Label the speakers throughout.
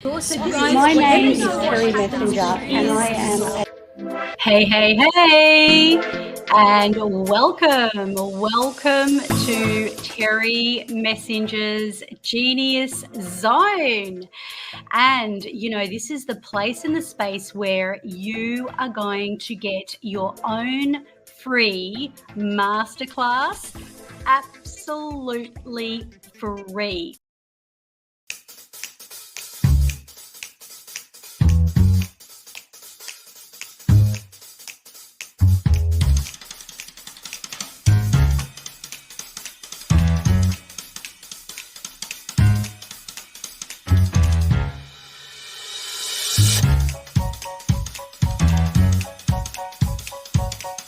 Speaker 1: My name is Terri Messenger, and I am a
Speaker 2: Hey, and welcome to Terri Messenger's Genius Zone. And, this is the place in the space where you are going to get your own free masterclass absolutely free.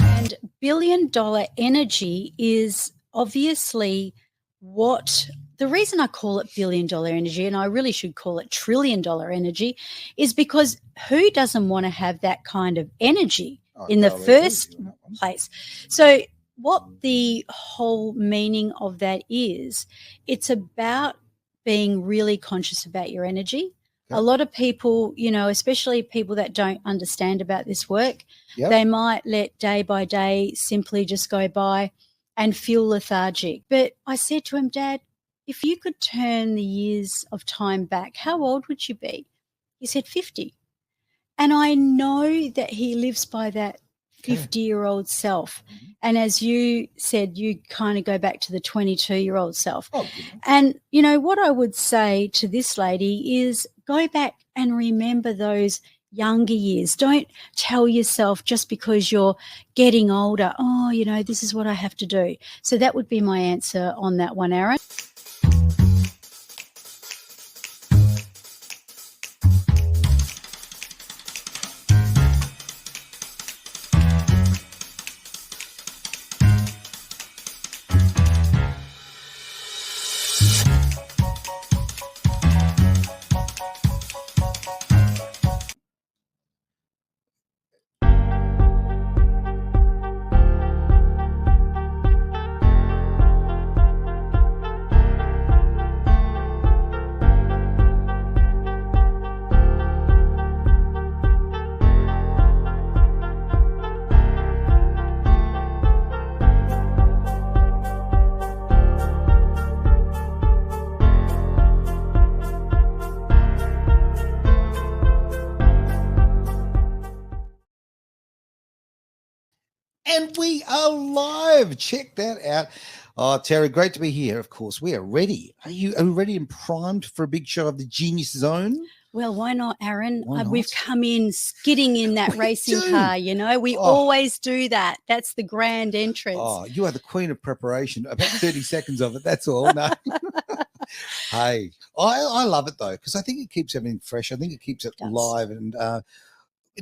Speaker 2: And billion-dollar energy is obviously the reason I call it billion-dollar energy, and I really should call it trillion-dollar energy, is because who doesn't want to have that kind of energy in the first place? So what the whole meaning of that is, it's about being really conscious about your energy. A lot of people, especially people that don't understand about this work, they might let day by day simply just go by and feel lethargic. But I said to him, Dad, if you could turn the years of time back, how old would you be? He said 50. And I know that he lives by that 50-year-old self. And as you said, you kind of go back to the 22-year-old self. And, what I would say to this lady is go back and remember those younger years. Don't tell yourself just because you're getting older, this is what I have to do. So that would be my answer on that one, Aaron.
Speaker 3: And we are live. Check that out. Oh, Terri, great to be here. Of course, we are ready. Are you ready and primed for a big show of the Genius Zone?
Speaker 2: Well, why not, Aaron?
Speaker 3: Why not?
Speaker 2: We've come in skidding in that racing car, We always do that. That's the grand entrance.
Speaker 3: Oh, you are the queen of preparation. About 30 seconds of it, that's all. No. Hey, I love it, though, because I think it keeps everything fresh. I think it keeps it live. And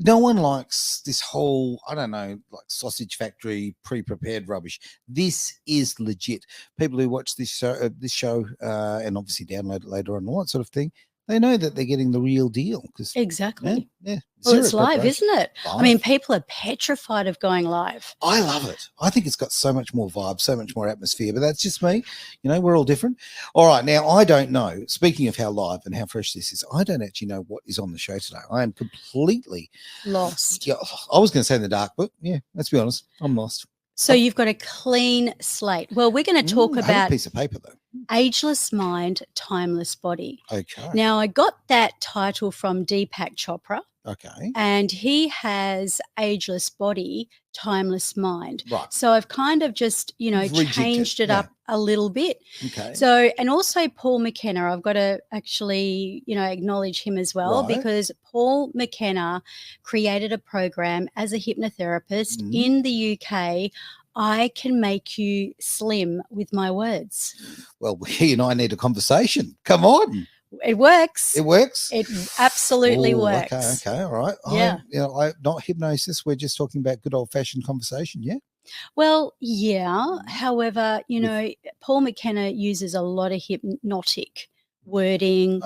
Speaker 3: no one likes this whole, like sausage factory pre-prepared rubbish. This is legit. People who watch this show and obviously download it later on, all that sort of thing, they know that they're getting the real deal.
Speaker 2: Exactly.
Speaker 3: Yeah.
Speaker 2: Well, it's live, isn't it? Live. I mean, people are petrified of going live.
Speaker 3: I love it. I think it's got so much more vibe, so much more atmosphere, but that's just me. We're all different. All right. Now, I don't know. Speaking of how live and how fresh this is, I don't actually know what is on the show today. I am completely
Speaker 2: lost.
Speaker 3: Yeah, I was going to say in the dark, but yeah, let's be honest. I'm lost.
Speaker 2: So you've got a clean slate. Well, we're going to talk about
Speaker 3: a piece of paper, though.
Speaker 2: Ageless Mind, Timeless Body.
Speaker 3: Okay.
Speaker 2: Now, I got that title from Deepak Chopra.
Speaker 3: Okay.
Speaker 2: And he has Ageless Body, Timeless Mind.
Speaker 3: Right.
Speaker 2: So I've kind of just, changed it up a little bit.
Speaker 3: Okay.
Speaker 2: So, and also Paul McKenna, I've got to actually, acknowledge him as well, because Paul McKenna created a program as a hypnotherapist in the UK. I can make you slim with my words.
Speaker 3: Well, he and I need a conversation. Come on.
Speaker 2: It works.
Speaker 3: It works?
Speaker 2: It absolutely works.
Speaker 3: Okay, all right.
Speaker 2: Yeah.
Speaker 3: Not hypnosis. We're just talking about good old-fashioned conversation, yeah?
Speaker 2: Well, yeah. However, Paul McKenna uses a lot of hypnotic wording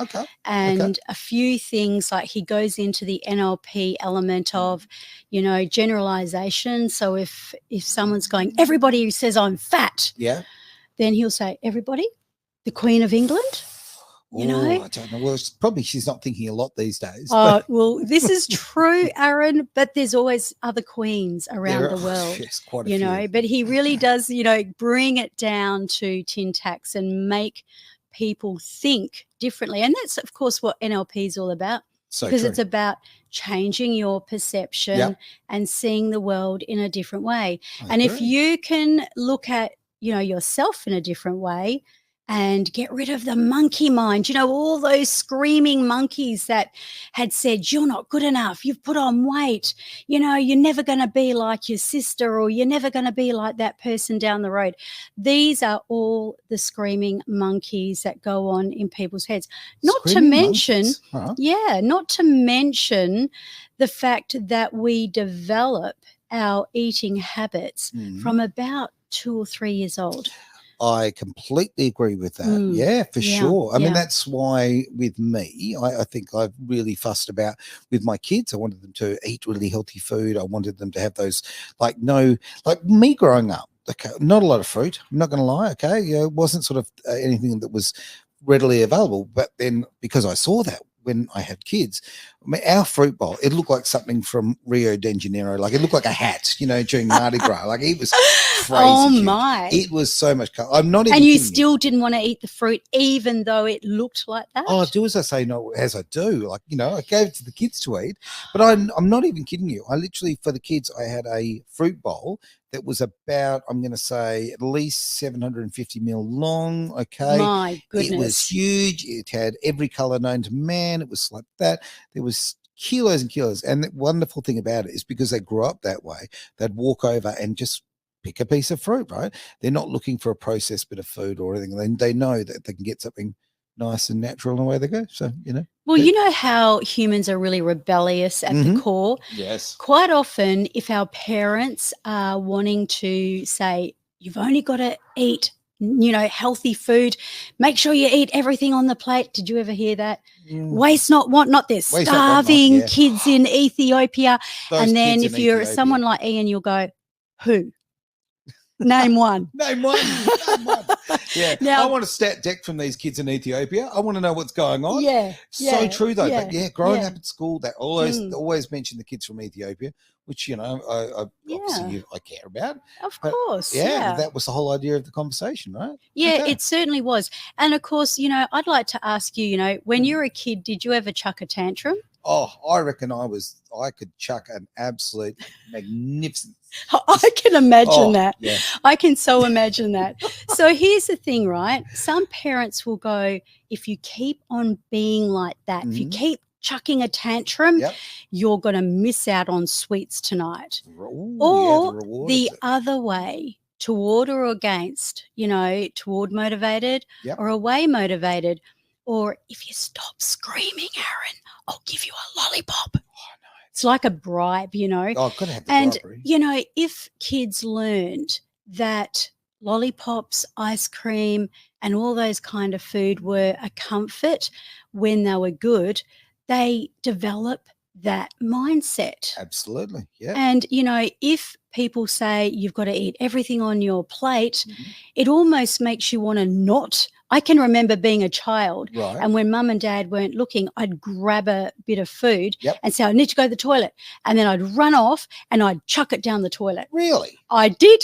Speaker 2: and a few things, like he goes into the NLP element of, generalization. So if someone's going, everybody who says I'm fat,
Speaker 3: yeah,
Speaker 2: then he'll say, everybody, the Queen of England. You know?
Speaker 3: I don't know. Well, probably she's not thinking a lot these days.
Speaker 2: Oh, well, this is true, Aaron, but there's always other queens around the world.
Speaker 3: Yes, quite a
Speaker 2: you
Speaker 3: few.
Speaker 2: know, but he really does, bring it down to tin tacks and make people think differently. And that's, of course, what NLP is all about.
Speaker 3: So
Speaker 2: because
Speaker 3: true.
Speaker 2: it's about changing your perception
Speaker 3: Yep.
Speaker 2: and seeing the world in a different way.
Speaker 3: I
Speaker 2: And if
Speaker 3: agree.
Speaker 2: you can look at, yourself in a different way and get rid of the monkey mind, all those screaming monkeys that had said, you're not good enough, you've put on weight, you're never going to be like your sister, or you're never going to be like that person down the road. These are all the screaming monkeys that go on in people's heads. Not to mention, not to mention the fact that we develop our eating habits from about 2 or 3 years old.
Speaker 3: I completely agree with that. Yeah, for sure. I mean, that's why with me, I think I've really fussed about with my kids. I wanted them to eat really healthy food. I wanted them to have those, like me growing up, okay, not a lot of fruit. I'm not going to lie, okay? It wasn't sort of anything that was readily available. But then because I saw that when I had kids, I mean, our fruit bowl, it looked like something from Rio de Janeiro. Like it looked like a hat, during Mardi Gras. Like it was crazy.
Speaker 2: Oh
Speaker 3: huge.
Speaker 2: my!
Speaker 3: It was so much. I'm not even.
Speaker 2: And you still didn't want to eat the fruit, even though it looked like that.
Speaker 3: Oh, do as I say, not as I do. Like I gave it to the kids to eat, but I'm not even kidding you. I literally, for the kids, I had a fruit bowl that was about, I'm going to say, at least 750 mil long. Okay,
Speaker 2: my goodness,
Speaker 3: it was huge. It had every color known to man. It was like that. There was kilos and kilos. And the wonderful thing about it is because they grew up that way, they'd walk over and just pick a piece of fruit, right? They're not looking for a processed bit of food or anything. They know that they can get something nice and natural and away they go. So,
Speaker 2: Well, you know how humans are really rebellious at the core?
Speaker 3: Yes.
Speaker 2: Quite often, if our parents are wanting to say, you've only got to eat, healthy food, make sure you eat everything on the plate. Did you ever hear that? Waste not, want not. There's starving kids in Ethiopia. And then if you're someone like Ian, you'll go, who? Name one.
Speaker 3: Name one. Name one. Yeah. Now, I want a stat deck from these kids in Ethiopia. I want to know what's going on.
Speaker 2: Yeah.
Speaker 3: So true though. But growing up at school, they always mention the kids from Ethiopia, which I obviously I care about.
Speaker 2: Of course.
Speaker 3: Yeah. That was the whole idea of the conversation, right?
Speaker 2: Yeah, it certainly was. And of course, I'd like to ask you, when you were a kid, did you ever chuck a tantrum?
Speaker 3: Oh, I reckon I could chuck an absolute magnificent.
Speaker 2: I can imagine that.
Speaker 3: Yeah.
Speaker 2: I can so imagine that. So here's the thing, right? Some parents will go, if you keep on being like that, if you keep chucking a tantrum, you're going to miss out on sweets tonight.
Speaker 3: Ooh,
Speaker 2: or the other way, toward or against, toward motivated or away motivated. Or if you stop screaming, Aaron, I'll give you a lollipop. Oh, no. It's like a bribe,
Speaker 3: Oh, could have the bribery.
Speaker 2: If kids learned that lollipops, ice cream, and all those kind of food were a comfort when they were good, they develop that mindset.
Speaker 3: Absolutely, yeah.
Speaker 2: And, if people say you've got to eat everything on your plate, it almost makes you want to not. I can remember being a child, and when mum and dad weren't looking, I'd grab a bit of food and say, I need to go to the toilet. And then I'd run off and I'd chuck it down the toilet.
Speaker 3: Really?
Speaker 2: I did.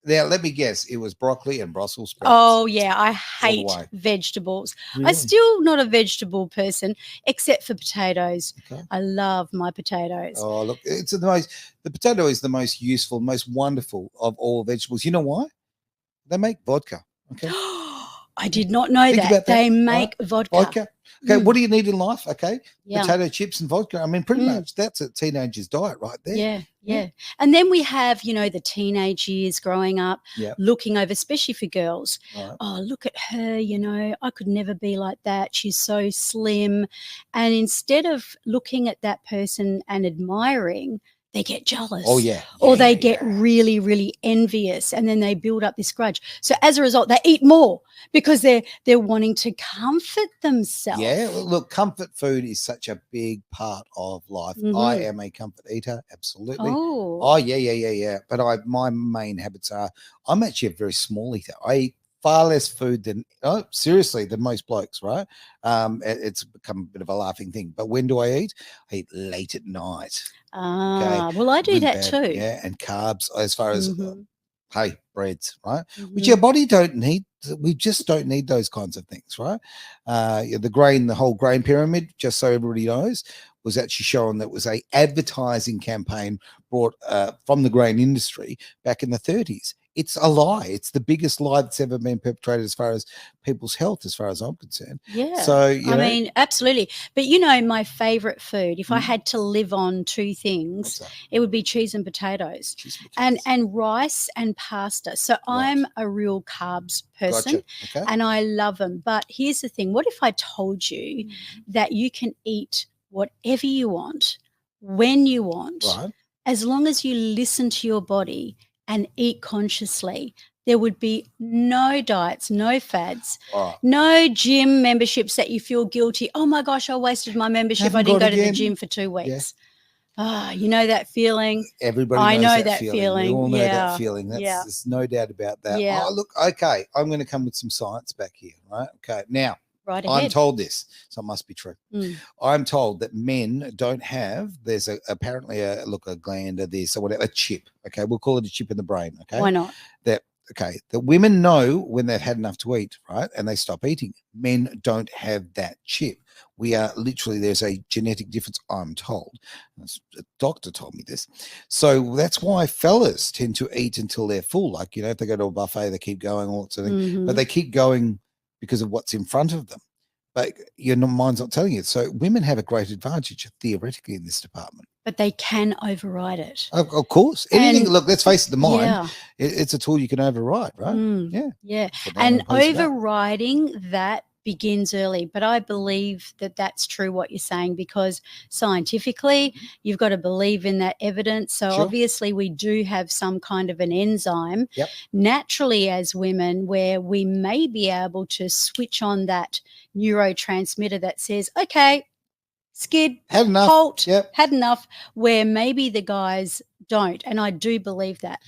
Speaker 3: Now, let me guess. It was broccoli and Brussels sprouts.
Speaker 2: Oh, yeah. I hate vegetables.
Speaker 3: Really?
Speaker 2: I'm still not a vegetable person, except for potatoes. Okay. I love my potatoes.
Speaker 3: Oh, look, the potato is the most useful, most wonderful of all vegetables. You know why? They make vodka. Okay.
Speaker 2: I did not know that. They make vodka.
Speaker 3: Okay, what do you need in life? Okay, potato chips and vodka. I mean, pretty much that's a teenager's diet right there.
Speaker 2: Yeah. And then we have, the teenage years growing up, looking over, especially for girls. Right. Oh, look at her, I could never be like that. She's so slim. And instead of looking at that person and admiring, they get jealous.
Speaker 3: Oh, yeah.
Speaker 2: Or they get really, really envious, and then they build up this grudge. So as a result, they eat more because they're wanting to comfort themselves.
Speaker 3: Yeah, look, comfort food is such a big part of life. I am a comfort eater, absolutely. Oh, yeah. But my main habits are, I'm actually a very small eater. I eat far less food than seriously than most blokes, right? It's become a bit of a laughing thing. But when do I eat? I eat late at night.
Speaker 2: Well, I do
Speaker 3: Really
Speaker 2: that
Speaker 3: bad,
Speaker 2: too.
Speaker 3: yeah, and carbs as far as hey, breads, right? Which
Speaker 2: Mhm.
Speaker 3: your body don't need. We just don't need those kinds of things, right? The whole grain pyramid, just so everybody knows, was actually shown that was a advertising campaign brought from the grain industry back in the 30s. It's a lie. It's the biggest lie that's ever been perpetrated as far as people's health, as far as I'm concerned.
Speaker 2: Yeah.
Speaker 3: So,
Speaker 2: I mean, absolutely. But you know, my favorite food, if I
Speaker 3: Mm.
Speaker 2: had to live on two things,
Speaker 3: what's that?
Speaker 2: it would be cheese and potatoes.
Speaker 3: Cheese and
Speaker 2: And
Speaker 3: potatoes.
Speaker 2: rice and pasta. So
Speaker 3: Right.
Speaker 2: I'm a real carbs person
Speaker 3: Gotcha. Okay.
Speaker 2: and I love them. But here's the thing. What if I told you that you can eat whatever you want, when you want,
Speaker 3: Right.
Speaker 2: as long as you listen to your body and eat consciously? There would be no diets, no fads,
Speaker 3: Right.
Speaker 2: no gym memberships that you feel guilty. Oh my gosh, I wasted my membership.
Speaker 3: Haven't
Speaker 2: I didn't
Speaker 3: got
Speaker 2: go to the
Speaker 3: again.
Speaker 2: gym for 2
Speaker 3: Yeah.
Speaker 2: weeks. Ah, you know that feeling?
Speaker 3: Everybody
Speaker 2: I
Speaker 3: knows
Speaker 2: know
Speaker 3: that,
Speaker 2: that
Speaker 3: feeling. We
Speaker 2: feeling.
Speaker 3: all know
Speaker 2: Yeah.
Speaker 3: that feeling.
Speaker 2: Yeah.
Speaker 3: There's no doubt about that.
Speaker 2: Yeah.
Speaker 3: Oh, look, okay. I'm going to come with some science back here, right? Okay. Now,
Speaker 2: Right
Speaker 3: I'm
Speaker 2: ahead.
Speaker 3: told this, so it must be true.
Speaker 2: Mm.
Speaker 3: I'm told that men don't have, there's apparently a gland or this or whatever, a chip. Okay. We'll call it a chip in the brain. Okay.
Speaker 2: Why not?
Speaker 3: That women know when they've had enough to eat, right? And they stop eating. Men don't have that chip. We are literally, there's a genetic difference, I'm told. A doctor told me this. So that's why fellas tend to eat until they're full. Like, if they go to a buffet, they keep going, all that sort of thing. But they keep going because of what's in front of them. But your mind's not telling you. So women have a great advantage theoretically in this department.
Speaker 2: But they can override it.
Speaker 3: Of course. Anything,
Speaker 2: And
Speaker 3: look, let's face it, the mind,
Speaker 2: yeah.
Speaker 3: it's a tool you can override, right? Yeah.
Speaker 2: Yeah.
Speaker 3: Put that
Speaker 2: And
Speaker 3: in place of that.
Speaker 2: overriding that begins early. But I believe that that's true what you're saying, because scientifically, you've got to believe in that evidence. So
Speaker 3: Sure.
Speaker 2: obviously we do have some kind of an enzyme
Speaker 3: Yep.
Speaker 2: naturally as women where we may be able to switch on that neurotransmitter that says, okay, skid,
Speaker 3: Had enough.
Speaker 2: halt,
Speaker 3: Yep.
Speaker 2: had enough, where maybe the guys don't. And I do believe that.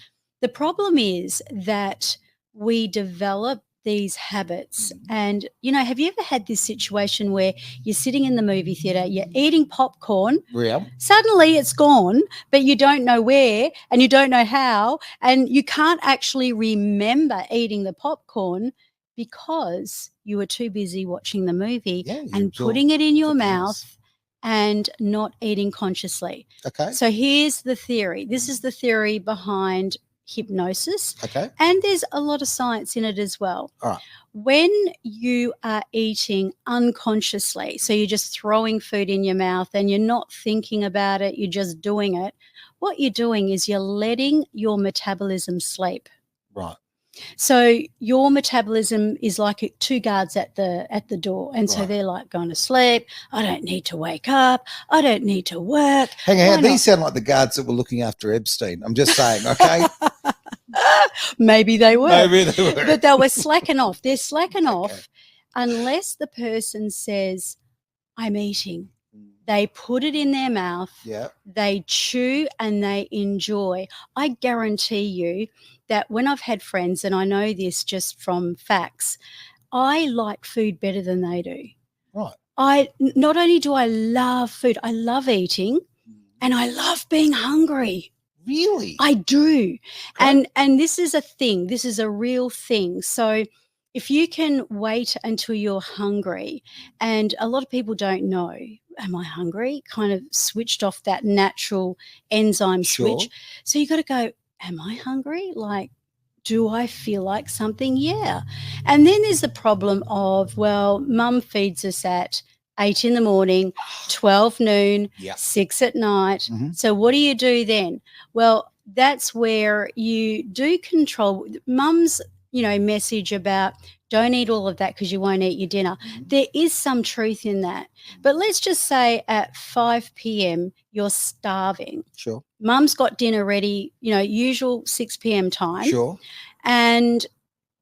Speaker 2: The problem is that we develop these habits. And, have you ever had this situation where you're sitting in the movie theater, you're eating popcorn,
Speaker 3: Yeah.
Speaker 2: suddenly it's gone, but you don't know where and you don't know how, and you can't actually remember eating the popcorn because you were too busy watching the movie and putting it in your mouth and not eating consciously.
Speaker 3: Okay.
Speaker 2: So here's the theory. This is the theory behind hypnosis.
Speaker 3: Okay.
Speaker 2: And there's a lot of science in it as well.
Speaker 3: All right.
Speaker 2: When you are eating unconsciously, so you're just throwing food in your mouth and you're not thinking about it, you're just doing it, what you're doing is you're letting your metabolism sleep.
Speaker 3: Right.
Speaker 2: So your metabolism is like two guards at the door. And so they're like going to sleep. I don't need to wake up. I don't need to work.
Speaker 3: Hang on. These sound like the guards that were looking after Epstein. I'm just saying, okay?
Speaker 2: Maybe they were.
Speaker 3: Maybe they were.
Speaker 2: But they were slacking off. They're slacking off unless the person says, I'm eating. They put it in their mouth.
Speaker 3: Yeah.
Speaker 2: They chew and they enjoy. I guarantee you that when I've had friends, and I know this just from facts, I like food better than they do.
Speaker 3: Right.
Speaker 2: Not only do I love food, I love eating and I love being hungry.
Speaker 3: Really?
Speaker 2: I do.
Speaker 3: Okay.
Speaker 2: And this is a thing. This is a real thing. So if you can wait until you're hungry, and a lot of people don't know, am I hungry? Kind of switched off that natural enzyme switch. So you got to go, am I hungry? Like, do I feel like something? Yeah. And then there's the problem of, well, mum feeds us at 8 in the morning, 12 noon, 6 at night. So what do you do then? Well, that's where you do control mum's, message about don't eat all of that because you won't eat your dinner. There is some truth in that. But let's just say at 5 p.m. you're starving.
Speaker 3: Sure.
Speaker 2: Mum's got dinner ready, usual 6 p.m. time.
Speaker 3: Sure.
Speaker 2: And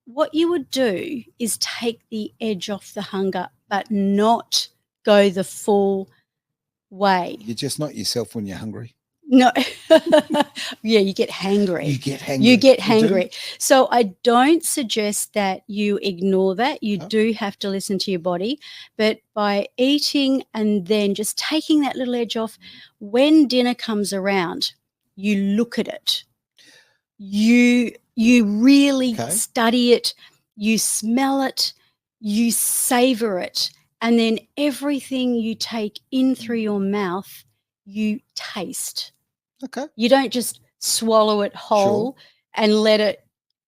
Speaker 2: what you would do is take the edge off the hunger, but not go the full way.
Speaker 3: You're just not yourself when you're hungry.
Speaker 2: No. Yeah, you get hangry.
Speaker 3: You get hangry.
Speaker 2: You get
Speaker 3: You do?
Speaker 2: hangry. So I don't suggest that you ignore that. You do have to listen to your body. But by eating and then just taking that little edge off, when dinner comes around, you look at it. You really
Speaker 3: Okay.
Speaker 2: study it. You smell it. You savor it. And then everything you take in through your mouth, you taste.
Speaker 3: Okay.
Speaker 2: You don't just swallow it whole and let it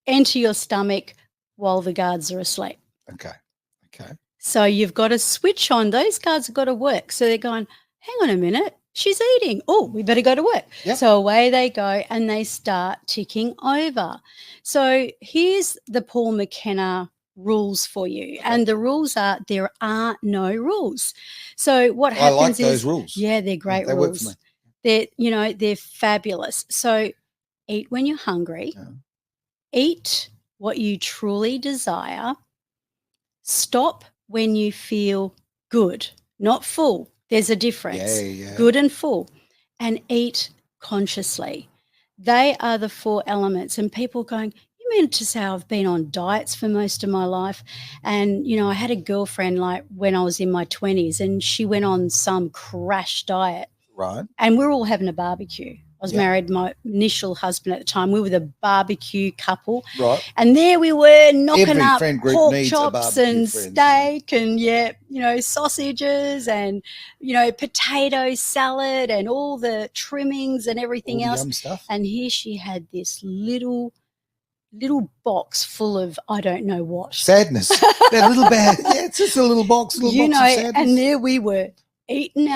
Speaker 2: enter your stomach while the guards are asleep.
Speaker 3: Okay. Okay.
Speaker 2: So you've got to switch on. Those guards have got to work. So they're going, hang on a minute, she's eating. Oh, we better go to work.
Speaker 3: Yep.
Speaker 2: So away they go and they start ticking over. So here's the Paul McKenna rules for you. And the rules are there are no rules. So what happens
Speaker 3: I like
Speaker 2: is
Speaker 3: those rules.
Speaker 2: Yeah, they're great
Speaker 3: they
Speaker 2: rules.
Speaker 3: work for me.
Speaker 2: They're fabulous. So eat when you're hungry.
Speaker 3: Yeah.
Speaker 2: Eat what you truly desire. Stop when you feel good, not full. There's a difference.
Speaker 3: Yeah.
Speaker 2: Good and full. And eat consciously. They are the 4 elements. And people going, you mean to say I've been on diets for most of my life? And, I had a girlfriend like when I was in my 20s and she went on some crash diet.
Speaker 3: Right.
Speaker 2: And we're all having a barbecue. I was married to my initial husband at the time. We were the barbecue couple.
Speaker 3: Right.
Speaker 2: And there we were knocking
Speaker 3: Every
Speaker 2: up
Speaker 3: friend group
Speaker 2: pork
Speaker 3: needs a
Speaker 2: chops
Speaker 3: barbecue
Speaker 2: and
Speaker 3: friend,
Speaker 2: steak and, sausages and, potato salad and all the trimmings and everything
Speaker 3: All the
Speaker 2: else.
Speaker 3: yum stuff.
Speaker 2: And here she had this little box full of I don't know what.
Speaker 3: Sadness. That little bag. Yeah, it's just a little box, box of sadness.
Speaker 2: And there we were eating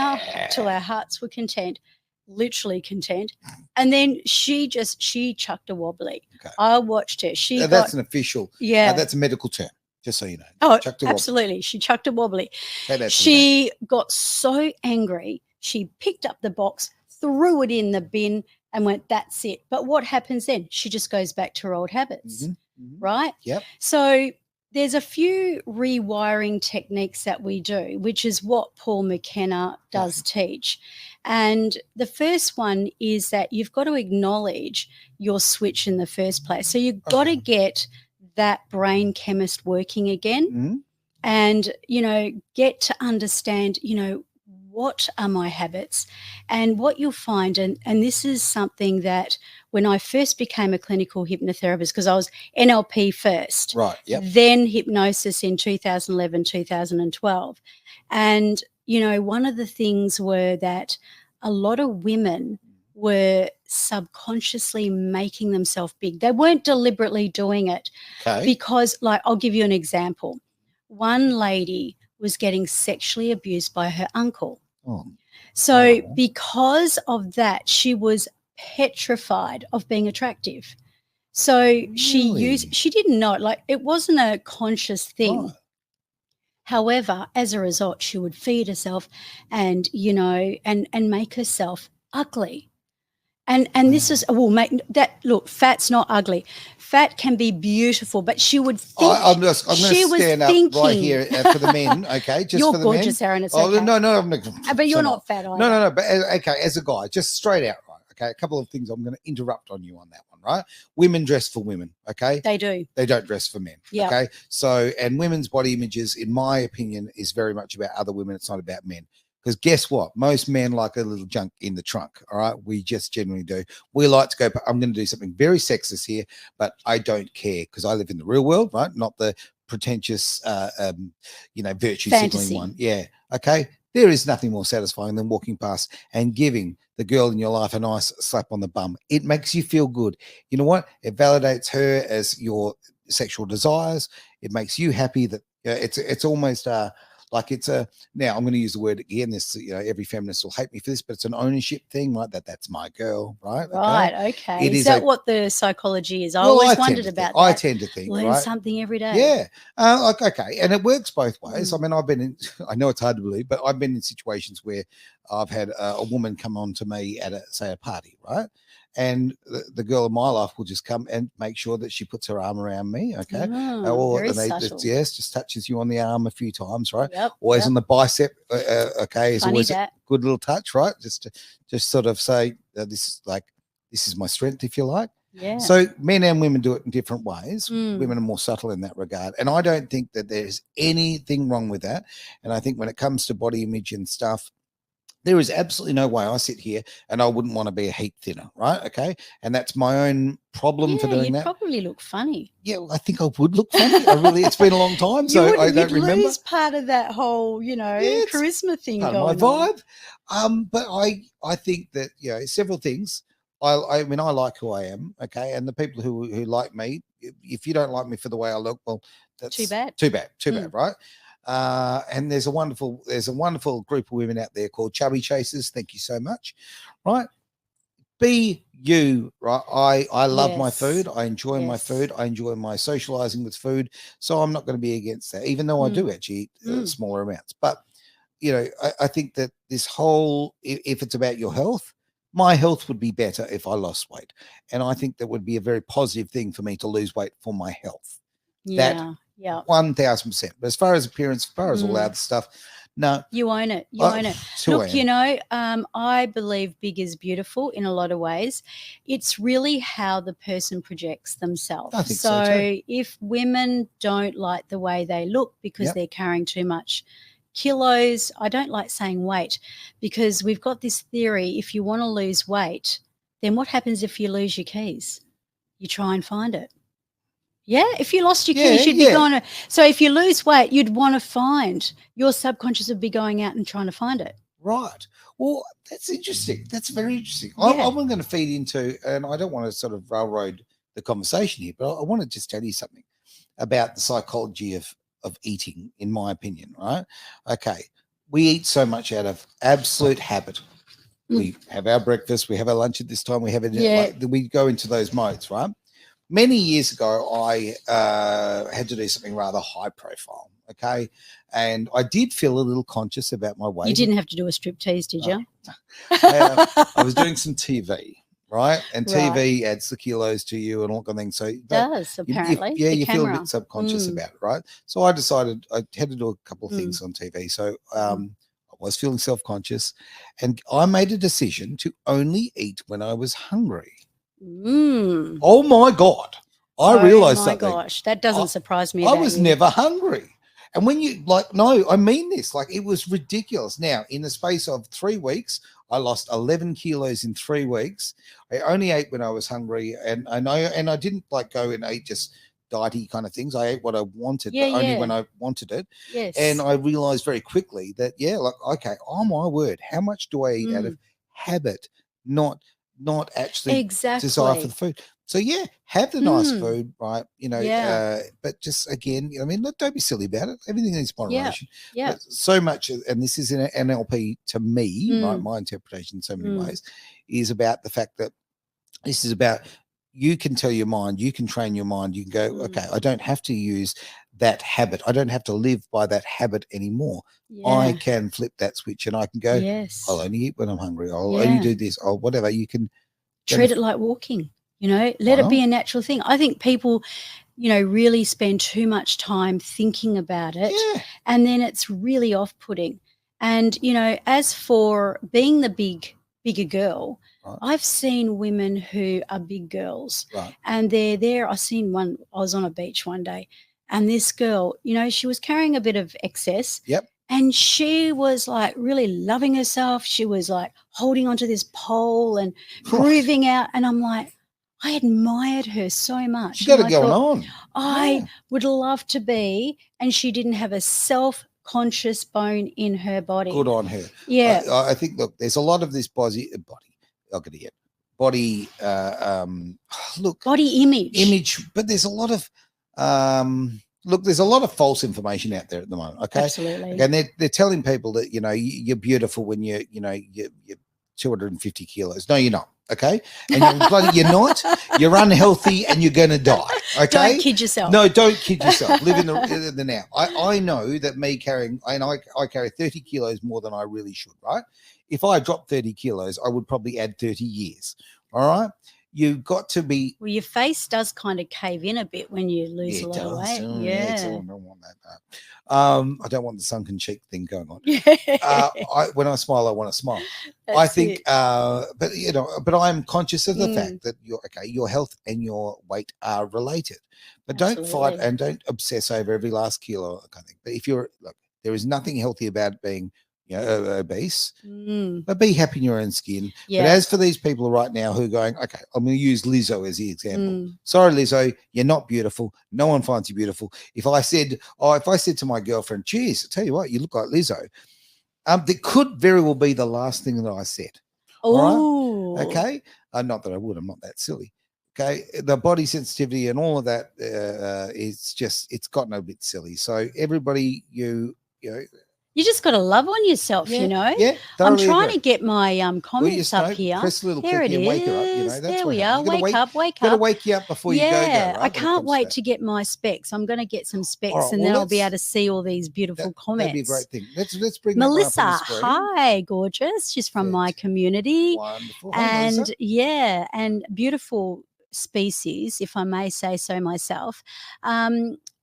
Speaker 2: till our hearts were content, literally content. And then she chucked a wobbly.
Speaker 3: Okay.
Speaker 2: I watched her.
Speaker 3: That's an official.
Speaker 2: Yeah.
Speaker 3: That's a medical term, just so you know.
Speaker 2: Oh,
Speaker 3: chucked a wobbly.
Speaker 2: absolutely. She chucked a wobbly.
Speaker 3: Say
Speaker 2: She got so angry, she picked up the box, threw it in the bin and went, that's it. But what happens then? She just goes back to her old habits, right?
Speaker 3: Yep.
Speaker 2: So there's a few rewiring techniques that we do, which is what Paul McKenna does teach. And the first one is that you've got to acknowledge your switch in the first place. So you've got to get that brain chemist working again and, get to understand, what are my habits? And what you'll find, and this is something that when I first became a clinical hypnotherapist, because I was NLP first,
Speaker 3: right? Yep.
Speaker 2: Then hypnosis in 2011, 2012. And, one of the things were that a lot of women were subconsciously making themselves big. They weren't deliberately doing it because, I'll give you an example. One lady was getting sexually abused by her uncle. So because of that, she was petrified of being attractive. So she didn't know it. It wasn't a conscious thing. However, as a result, she would feed herself and, and make herself ugly. And this is fat's not ugly. Fat can be beautiful, but she would think.
Speaker 3: I'm going to stand up right here for the men, okay? Just
Speaker 2: you're
Speaker 3: for the
Speaker 2: gorgeous,
Speaker 3: men.
Speaker 2: Aaron. It's okay.
Speaker 3: No, I'm not.
Speaker 2: But you're not fat either.
Speaker 3: No. But okay, as a guy, just straight out, right? Okay, a couple of things I'm going to interrupt on you on that one, right? Women dress for women, okay?
Speaker 2: They do.
Speaker 3: They don't dress for men, okay? So, and women's body images, in my opinion, is very much about other women. It's not about men. Because guess what? Most men like a little junk in the trunk, all right? We just generally do. We like to go, I'm going to do something very sexist here, but I don't care because I live in the real world, right? Not the pretentious, virtue signaling one. Yeah, okay? There is nothing more satisfying than walking past and giving the girl in your life a nice slap on the bum. It makes you feel good. You know what? It validates her as your sexual desires. It makes you happy that it's almost now I'm going to use the word again. This, every feminist will hate me for this, but it's an ownership thing, right? That's my girl, right?
Speaker 2: Right. Okay. Is that what the psychology is? I always wondered about that.
Speaker 3: I tend to think,
Speaker 2: learn something every day.
Speaker 3: Yeah. Okay. And it works both ways. I mean, I know it's hard to believe, but I've been in situations where I've had a woman come on to me at a party, right? and the girl in my life will just come and make sure that she puts her arm around me, okay?
Speaker 2: Very subtle.
Speaker 3: Yes, just touches you on the arm a few times, right?
Speaker 2: Yep,
Speaker 3: Always on the bicep, okay? Is
Speaker 2: Funny
Speaker 3: always
Speaker 2: that.
Speaker 3: a good little touch, right? Just sort of say this is my strength, if you like.
Speaker 2: Yeah.
Speaker 3: So men and women do it in different ways.
Speaker 2: Mm.
Speaker 3: Women are more subtle in that regard. And I don't think that there's anything wrong with that. And I think when it comes to body image and stuff, there is absolutely no way I sit here and I wouldn't want to be a heap thinner, right? Okay. And that's my own problem for doing
Speaker 2: you'd
Speaker 3: that.
Speaker 2: probably look funny.
Speaker 3: Yeah, well, I think I would look funny. It's been a long time, so I don't remember.
Speaker 2: Lose part of that whole, charisma thing
Speaker 3: Part
Speaker 2: going
Speaker 3: of my
Speaker 2: on.
Speaker 3: vibe. But I think that, several things. I mean, I like who I am, okay? And the people who like me, if you don't like me for the way I look, well, that's
Speaker 2: Too bad.
Speaker 3: Too bad, right? And there's a wonderful group of women out there called Chubby Chasers. Thank you so much, right? Be you, right? I love my food. I enjoy my food. I enjoy my socializing with food. So I'm not going to be against that, even though I do actually eat smaller amounts. But, I think that this whole, if it's about your health, my health would be better if I lost weight. And I think that would be a very positive thing for me to lose weight for my health.
Speaker 2: Yeah.
Speaker 3: 1000%. But as far as appearance, as far as all that stuff, no.
Speaker 2: You own it. You own it. Look, I believe big is beautiful in a lot of ways. It's really how the person projects themselves.
Speaker 3: I think so too.
Speaker 2: If women don't like the way they look because they're carrying too much kilos, I don't like saying weight, because we've got this theory, if you want to lose weight, then what happens if you lose your keys? You try and find it. Yeah, if you lost your keys, you'd be going to. So if you lose weight, you'd want to find, your subconscious would be going out and trying to find it.
Speaker 3: Right. Well, that's interesting. That's very interesting. I'm going to feed into, and I don't want to sort of railroad the conversation here, but I want to just tell you something about the psychology of eating, in my opinion, right? Okay. We eat so much out of absolute habit. We have our breakfast, we have our lunch at this time, we have it, we go into those modes, right? Many years ago, I had to do something rather high profile, okay? And I did feel a little conscious about my weight.
Speaker 2: You didn't have to do a striptease, did you?
Speaker 3: I was doing some TV, right? And TV adds the kilos to you and all kind of things. So it
Speaker 2: does, apparently.
Speaker 3: You feel a bit subconscious about it, right? So I decided I had to do a couple of things on TV. So I was feeling self-conscious, and I made a decision to only eat when I was hungry. Oh my God. I realized something. Oh my
Speaker 2: gosh, that doesn't surprise me.
Speaker 3: I was never hungry. And when you no, I mean this, it was ridiculous. Now, in the space of 3 weeks, I lost 11 kilos in 3 weeks. I only ate when I was hungry, and I didn't go and eat just diety kind of things. I ate what I wanted, but only when I wanted it.
Speaker 2: Yes.
Speaker 3: And I realized very quickly that, okay, oh my word, how much do I eat out of habit, not actually desire for the food? So have the nice food, right? But just again, don't be silly about it. Everything needs moderation.
Speaker 2: Yeah.
Speaker 3: But so much, and this is an NLP to me, right? My interpretation in so many ways is about the fact that this is about, you can tell your mind, you can train your mind, you can go, okay, I don't have to use that habit. I don't have to live by that habit anymore. I can flip that switch and I can go, I'll only eat when I'm hungry. I'll only do this or whatever. You can
Speaker 2: treat it like walking, let it be a natural thing. I think people, really spend too much time thinking about it, and then it's really off-putting. And, as for being the bigger girl, I've seen women who are big girls, and they're there. I seen one, I was on a beach one day, and this girl, she was carrying a bit of excess. And she was really loving herself. She was holding onto this pole and grooving out. And I'm like, I admired her so much.
Speaker 3: She got it going on.
Speaker 2: I would love to be, and she didn't have a self-conscious bone in her body.
Speaker 3: Good on her.
Speaker 2: Yeah.
Speaker 3: I think, look, there's a lot of this body image, but there's a lot of there's a lot of false information out there at the moment. Okay.
Speaker 2: Absolutely.
Speaker 3: And they're telling people that, you're beautiful when you're 250 kilos. No, you're not. okay? And you're not. You're unhealthy, and you're going to die. Okay.
Speaker 2: Don't kid yourself.
Speaker 3: No, don't kid yourself. Live in the now. I know that me carrying, and I carry 30 kilos more than I really should, right? If I dropped 30 kilos, I would probably add 30 years. All right. You've got to be.
Speaker 2: Well, your face does kind of cave in a bit when you lose a lot of weight.
Speaker 3: I don't want that. I don't want the sunken cheek thing going on. When I smile, I want to smile. I think, but I'm conscious of the fact that your health and your weight are related. But don't fight and don't obsess over every last kilo kind of thing. But if there is nothing healthy about being obese, but be happy in your own skin. Yeah. But as for these people right now who are going, okay, I'm going to use Lizzo as the example. Sorry, Lizzo, you're not beautiful. No one finds you beautiful. If I said to my girlfriend, geez, I tell you what, you look like Lizzo, that could very well be the last thing that I said.
Speaker 2: Oh,
Speaker 3: right? Okay. Not that I would. I'm not that silly. Okay, the body sensitivity and all of that it's gotten a bit silly. So everybody, you
Speaker 2: just got to love on yourself,
Speaker 3: Yeah,
Speaker 2: I'm trying to get my comments up here.
Speaker 3: Press a little
Speaker 2: There
Speaker 3: clicky
Speaker 2: it
Speaker 3: and wake her up.
Speaker 2: is.
Speaker 3: That's
Speaker 2: there
Speaker 3: what
Speaker 2: we
Speaker 3: happens.
Speaker 2: are. Wake up.
Speaker 3: Got to wake you up before you go.
Speaker 2: Yeah,
Speaker 3: Right?
Speaker 2: I can't wait to get my specs. I'm going to get some specs,
Speaker 3: All right,
Speaker 2: and then I'll be able to see all these beautiful comments.
Speaker 3: That'd be a great thing. Let's bring
Speaker 2: Melissa,
Speaker 3: that up on the screen.
Speaker 2: hi, gorgeous. She's from my community.
Speaker 3: Wonderful.
Speaker 2: And and beautiful species, if I may say so myself.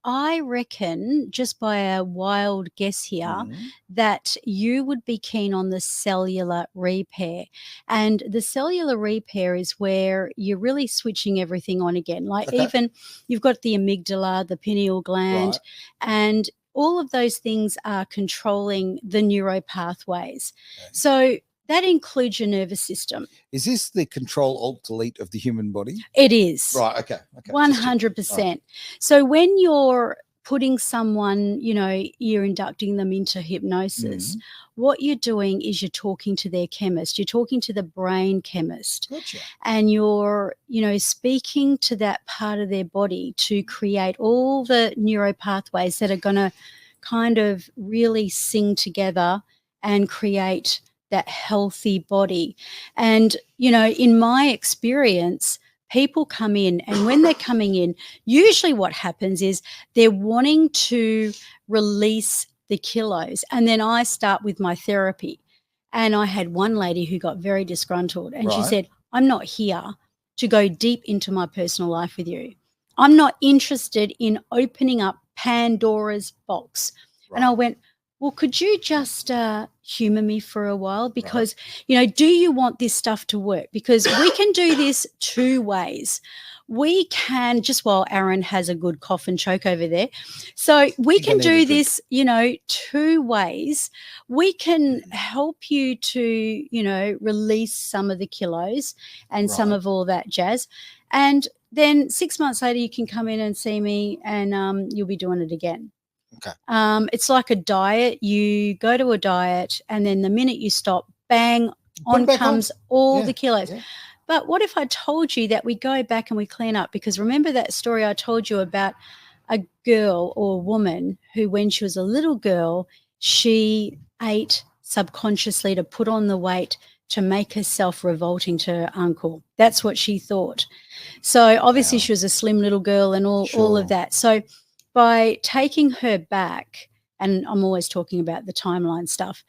Speaker 2: I reckon, just by a wild guess here, that you would be keen on the cellular repair. And the cellular repair is where you're really switching everything on again. Like even you've got the amygdala, the pineal gland, and all of those things are controlling the neuropathways. So that includes your nervous system.
Speaker 3: Is this the Control-Alt-Delete of the human body?
Speaker 2: It is.
Speaker 3: Right, okay.
Speaker 2: 100%.
Speaker 3: Right.
Speaker 2: So when you're putting someone, you're inducting them into hypnosis, what you're doing is you're talking to their chemist. You're talking to the brain chemist.
Speaker 3: Gotcha.
Speaker 2: And you're, speaking to that part of their body to create all the neuropathways that are going to kind of really sing together and create that healthy body. And, in my experience, people come in, and when they're coming in, usually what happens is they're wanting to release the kilos. And then I start with my therapy. And I had one lady who got very disgruntled, and she said, I'm not here to go deep into my personal life with you. I'm not interested in opening up Pandora's box. Right. And I went, well, could you just humor me for a while? Because, do you want this stuff to work? Because we can do this two ways. We can, just while Aaron has a good cough and choke over there. So we can do this, two ways. We can help you to, release some of the kilos and some of all that jazz. And then 6 months later, you can come in and see me, and you'll be doing it again.
Speaker 3: Okay.
Speaker 2: It's like a diet. You go to a diet, and then the minute you stop, bang, on comes all the kilos. Yeah. But what if I told you that we go back and we clean up? Because remember that story I told you about a girl or a woman who, when she was a little girl, she ate subconsciously to put on the weight to make herself revolting to her uncle. That's what she thought. So obviously she was a slim little girl and all of that. So by taking her back, and I'm always talking about the timeline stuff,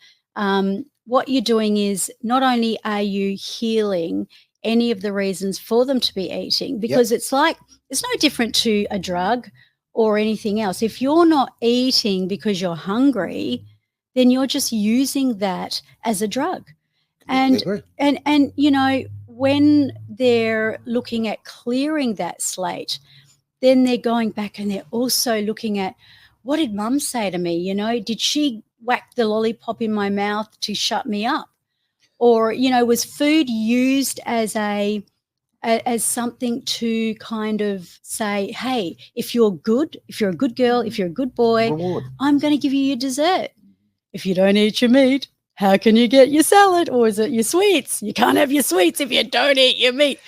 Speaker 2: what you're doing is not only are you healing any of the reasons for them to be eating, because it's like, it's no different to a drug or anything else. If you're not eating because you're hungry, then you're just using that as a drug. And when they're looking at clearing that slate, then they're going back and they're also looking at, what did mum say to me? Did she whack the lollipop in my mouth to shut me up? Or, was food used as something to kind of say, hey, if you're a good girl, if you're a good boy, reward. I'm going to give you your dessert. If you don't eat your meat, how can you get your salad? Or is it your sweets? You can't have your sweets if you don't eat your meat.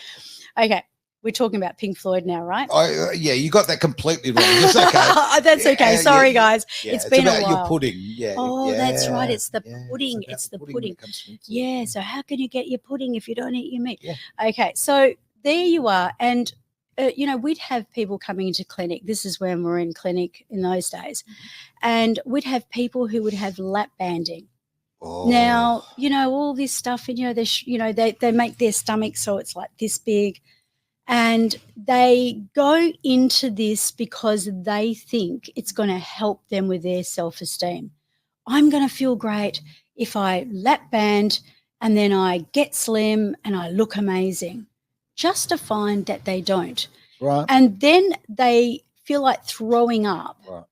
Speaker 2: Okay. We're talking about Pink Floyd now, right?
Speaker 3: Yeah, you got that completely wrong. It's okay.
Speaker 2: That's okay. Sorry, guys.
Speaker 3: Yeah,
Speaker 2: it's been
Speaker 3: about
Speaker 2: a while.
Speaker 3: your pudding. Yeah.
Speaker 2: Oh, that's right. It's the pudding.
Speaker 3: It's
Speaker 2: the
Speaker 3: when
Speaker 2: pudding.
Speaker 3: it comes to meat.
Speaker 2: Yeah. So how can you get your pudding if you don't eat your meat?
Speaker 3: Yeah.
Speaker 2: Okay. So there you are. And, we'd have people coming into clinic. This is when we're in clinic in those days. And we'd have people who would have lap banding.
Speaker 3: Oh.
Speaker 2: Now, all this stuff, and, they make their stomach so it's like this big. And they go into this because they think it's going to help them with their self-esteem. I'm going to feel great if I lap band and then I get slim and I look amazing, just to find that they don't.
Speaker 3: Right.
Speaker 2: And then they feel like throwing up
Speaker 3: Right.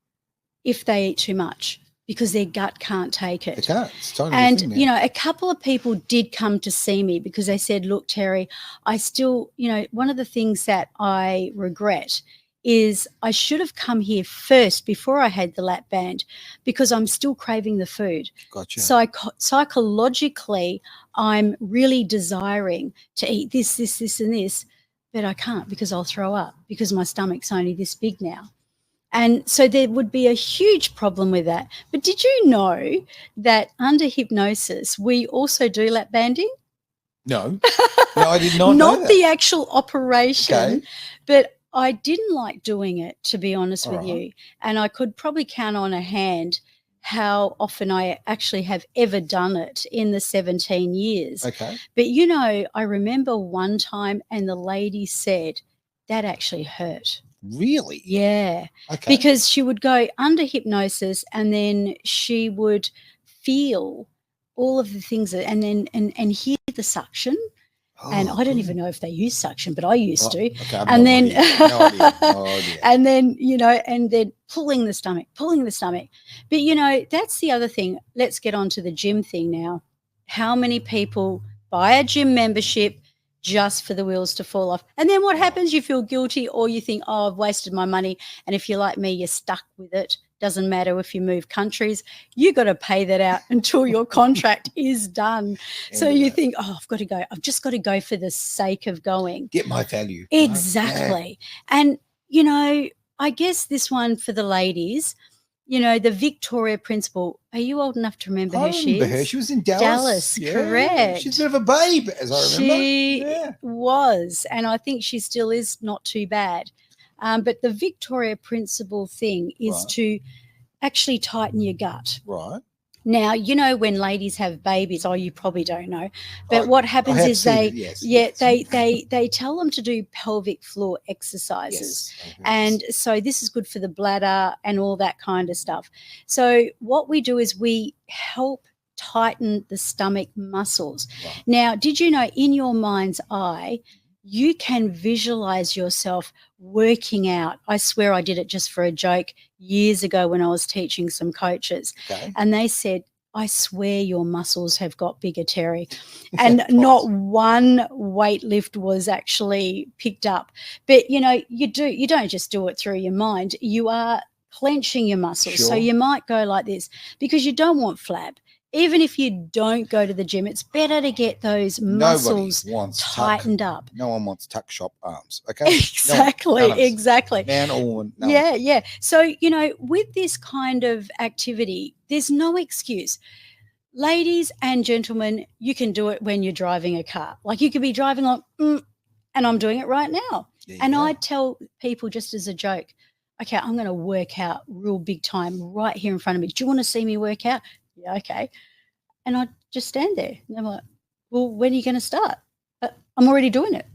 Speaker 2: if they eat too much because their gut can't take it.
Speaker 3: They can't. It's totally
Speaker 2: And,
Speaker 3: different now.
Speaker 2: a couple of people did come to see me because they said, look, Terri, I still, one of the things that I regret is I should have come here first before I had the lap band because I'm still craving the food.
Speaker 3: Gotcha.
Speaker 2: So psychologically, I'm really desiring to eat this, and this, but I can't because I'll throw up because my stomach's only this big now. And so there would be a huge problem with that. But did you know that under hypnosis, we also do lap banding?
Speaker 3: No, I did not know that.
Speaker 2: Not the actual operation,
Speaker 3: Okay.
Speaker 2: but I didn't like doing it, to be honest with you. And I could probably count on a hand how often I actually have ever done it in the 17 years.
Speaker 3: Okay.
Speaker 2: But, I remember one time and the lady said, that actually hurt.
Speaker 3: Really?
Speaker 2: Yeah.
Speaker 3: Okay.
Speaker 2: Because she would go under hypnosis and then she would feel all of the things and then and hear the suction. And I don't even know if they use suction, but I used to.
Speaker 3: Okay,
Speaker 2: and
Speaker 3: no
Speaker 2: then
Speaker 3: idea. No idea.
Speaker 2: and then, and then pulling the stomach. But, that's the other thing. Let's get on to the gym thing now. How many people buy a gym membership just for the wheels to fall off? And then what happens? You feel guilty or you think, oh, I've wasted my money. And if you're like me, you're stuck with it. Doesn't matter if you move countries, you got to pay that out until your contract is done. So you think, oh, I've got to go. I've just got to go for the sake of going.
Speaker 3: Get my value.
Speaker 2: Exactly.
Speaker 3: Yeah.
Speaker 2: And, I guess this one for the ladies, the Victoria principle. Are you old enough to remember who she is?
Speaker 3: I remember her. She was in Dallas.
Speaker 2: Dallas, correct.
Speaker 3: She's a bit of a babe, as I remember.
Speaker 2: She was, and I think she still is not too bad. But the Victoria principle thing is to actually tighten your gut.
Speaker 3: Right.
Speaker 2: Now, when ladies have babies, you probably don't know, but what happens is they tell them to do pelvic floor exercises.
Speaker 3: Yes.
Speaker 2: And so this is good for the bladder and all that kind of stuff. So what we do is we help tighten the stomach muscles.
Speaker 3: Right.
Speaker 2: Now, did you know in your mind's eye, you can visualize yourself working out. I swear I did it just for a joke years ago when I was teaching some coaches.
Speaker 3: Okay.
Speaker 2: And they said, I swear your muscles have got bigger, Terri. And not one weight lift was actually picked up. But, you don't just do it through your mind. You are clenching your muscles.
Speaker 3: Sure.
Speaker 2: So you might go like this because you don't want flab. Even if you don't go to the gym, it's better to get those muscles tightened up.
Speaker 3: No one wants tuck shop arms, okay?
Speaker 2: Exactly.
Speaker 3: Man or woman.
Speaker 2: Yeah. So, with this kind of activity, there's no excuse. Ladies and gentlemen, you can do it when you're driving a car. Like you could be driving along, and I'm doing it right now. And I tell people just as a joke, okay, I'm going to work out real big time right here in front of me. Do you want to see me work out? Yeah, okay. And I just stand there. And I'm like, well, when are you going to start? I'm already doing it.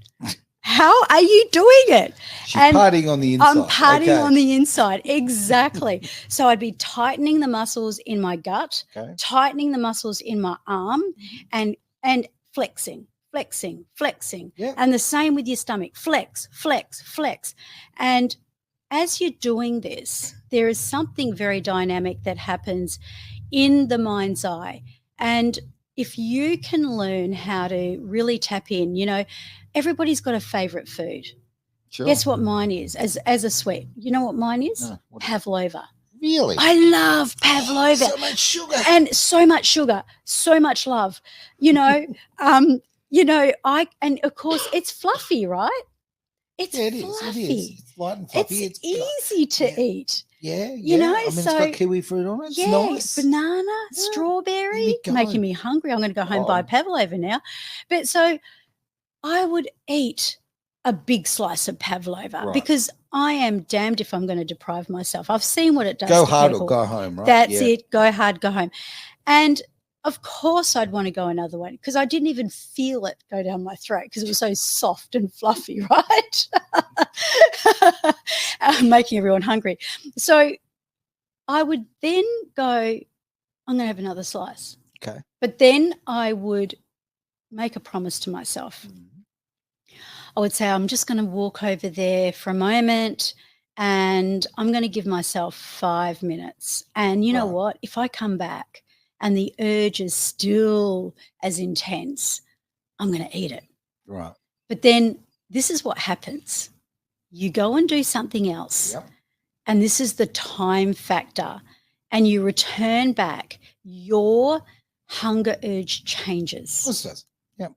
Speaker 2: How are you doing it?
Speaker 3: She's partying on the inside.
Speaker 2: I'm partying on the inside. Exactly. So I'd be tightening the muscles in my gut, tightening the muscles in my arm and flexing. Yeah. And the same with your stomach. Flex. And as you're doing this, there is something very dynamic that happens in the mind's eye. And if you can learn how to really tap in, everybody's got a favorite food.
Speaker 3: Sure.
Speaker 2: Guess what mine is as a sweet? You know what mine is?
Speaker 3: No,
Speaker 2: pavlova.
Speaker 3: Really?
Speaker 2: I love pavlova.
Speaker 3: So much sugar.
Speaker 2: And so much sugar, so much love. And of course it's fluffy, right? It's
Speaker 3: Yeah, it is.
Speaker 2: fluffy.
Speaker 3: It is. It's light and fluffy.
Speaker 2: It's easy to eat.
Speaker 3: Yeah,
Speaker 2: You know,
Speaker 3: I mean, it's
Speaker 2: so
Speaker 3: got kiwi fruit on it. It's
Speaker 2: yeah,
Speaker 3: nice.
Speaker 2: banana,
Speaker 3: Yeah,
Speaker 2: strawberry,
Speaker 3: go.
Speaker 2: making me hungry. I'm going to go home and buy
Speaker 3: Oh.
Speaker 2: pavlova now. But so I would eat a big slice of pavlova because I am damned if I'm going to deprive myself. I've seen what it does
Speaker 3: Go
Speaker 2: to
Speaker 3: hard
Speaker 2: people.
Speaker 3: or go home, right?
Speaker 2: That's it. Go hard, go home. And of course I'd want to go another one because I didn't even feel it go down my throat because it was so soft and fluffy, right? Making everyone hungry. So I would then go, I'm going to have another slice.
Speaker 3: Okay.
Speaker 2: But then I would make a promise to myself. I would say, I'm just going to walk over there for a moment and I'm going to give myself 5 minutes. And you know what? If I come back and the urge is still as intense, I'm going to eat it.
Speaker 3: Right.
Speaker 2: But then this is what happens. You go and do something else.
Speaker 3: Yep.
Speaker 2: And this is the time factor. And you return back, your hunger urge changes.
Speaker 3: Of course it does. Yep.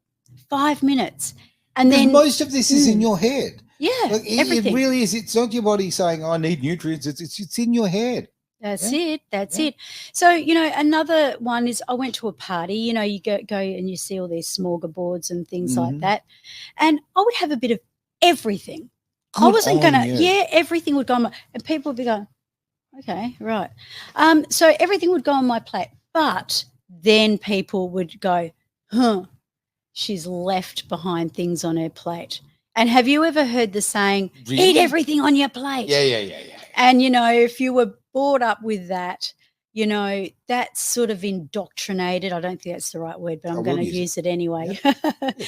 Speaker 2: 5 minutes. And then
Speaker 3: most of this is in your head.
Speaker 2: Yeah.
Speaker 3: Like, it really is. It's not your body saying, I need nutrients. It's in your head.
Speaker 2: That's it. That's it. So, you know, another one is I went to a party, you know, you go and you see all these smorgasbords and things like that. And I would have a bit of everything. I wasn't going to, everything would go on and people would be going, okay, right. So everything would go on my plate. But then people would go, she's left behind things on her plate. And have you ever heard the saying, eat everything on your plate?
Speaker 3: Yeah.
Speaker 2: And, you know, if you were brought up with that, you know, that's sort of indoctrinated. I don't think that's the right word, but I'm going to use it anyway.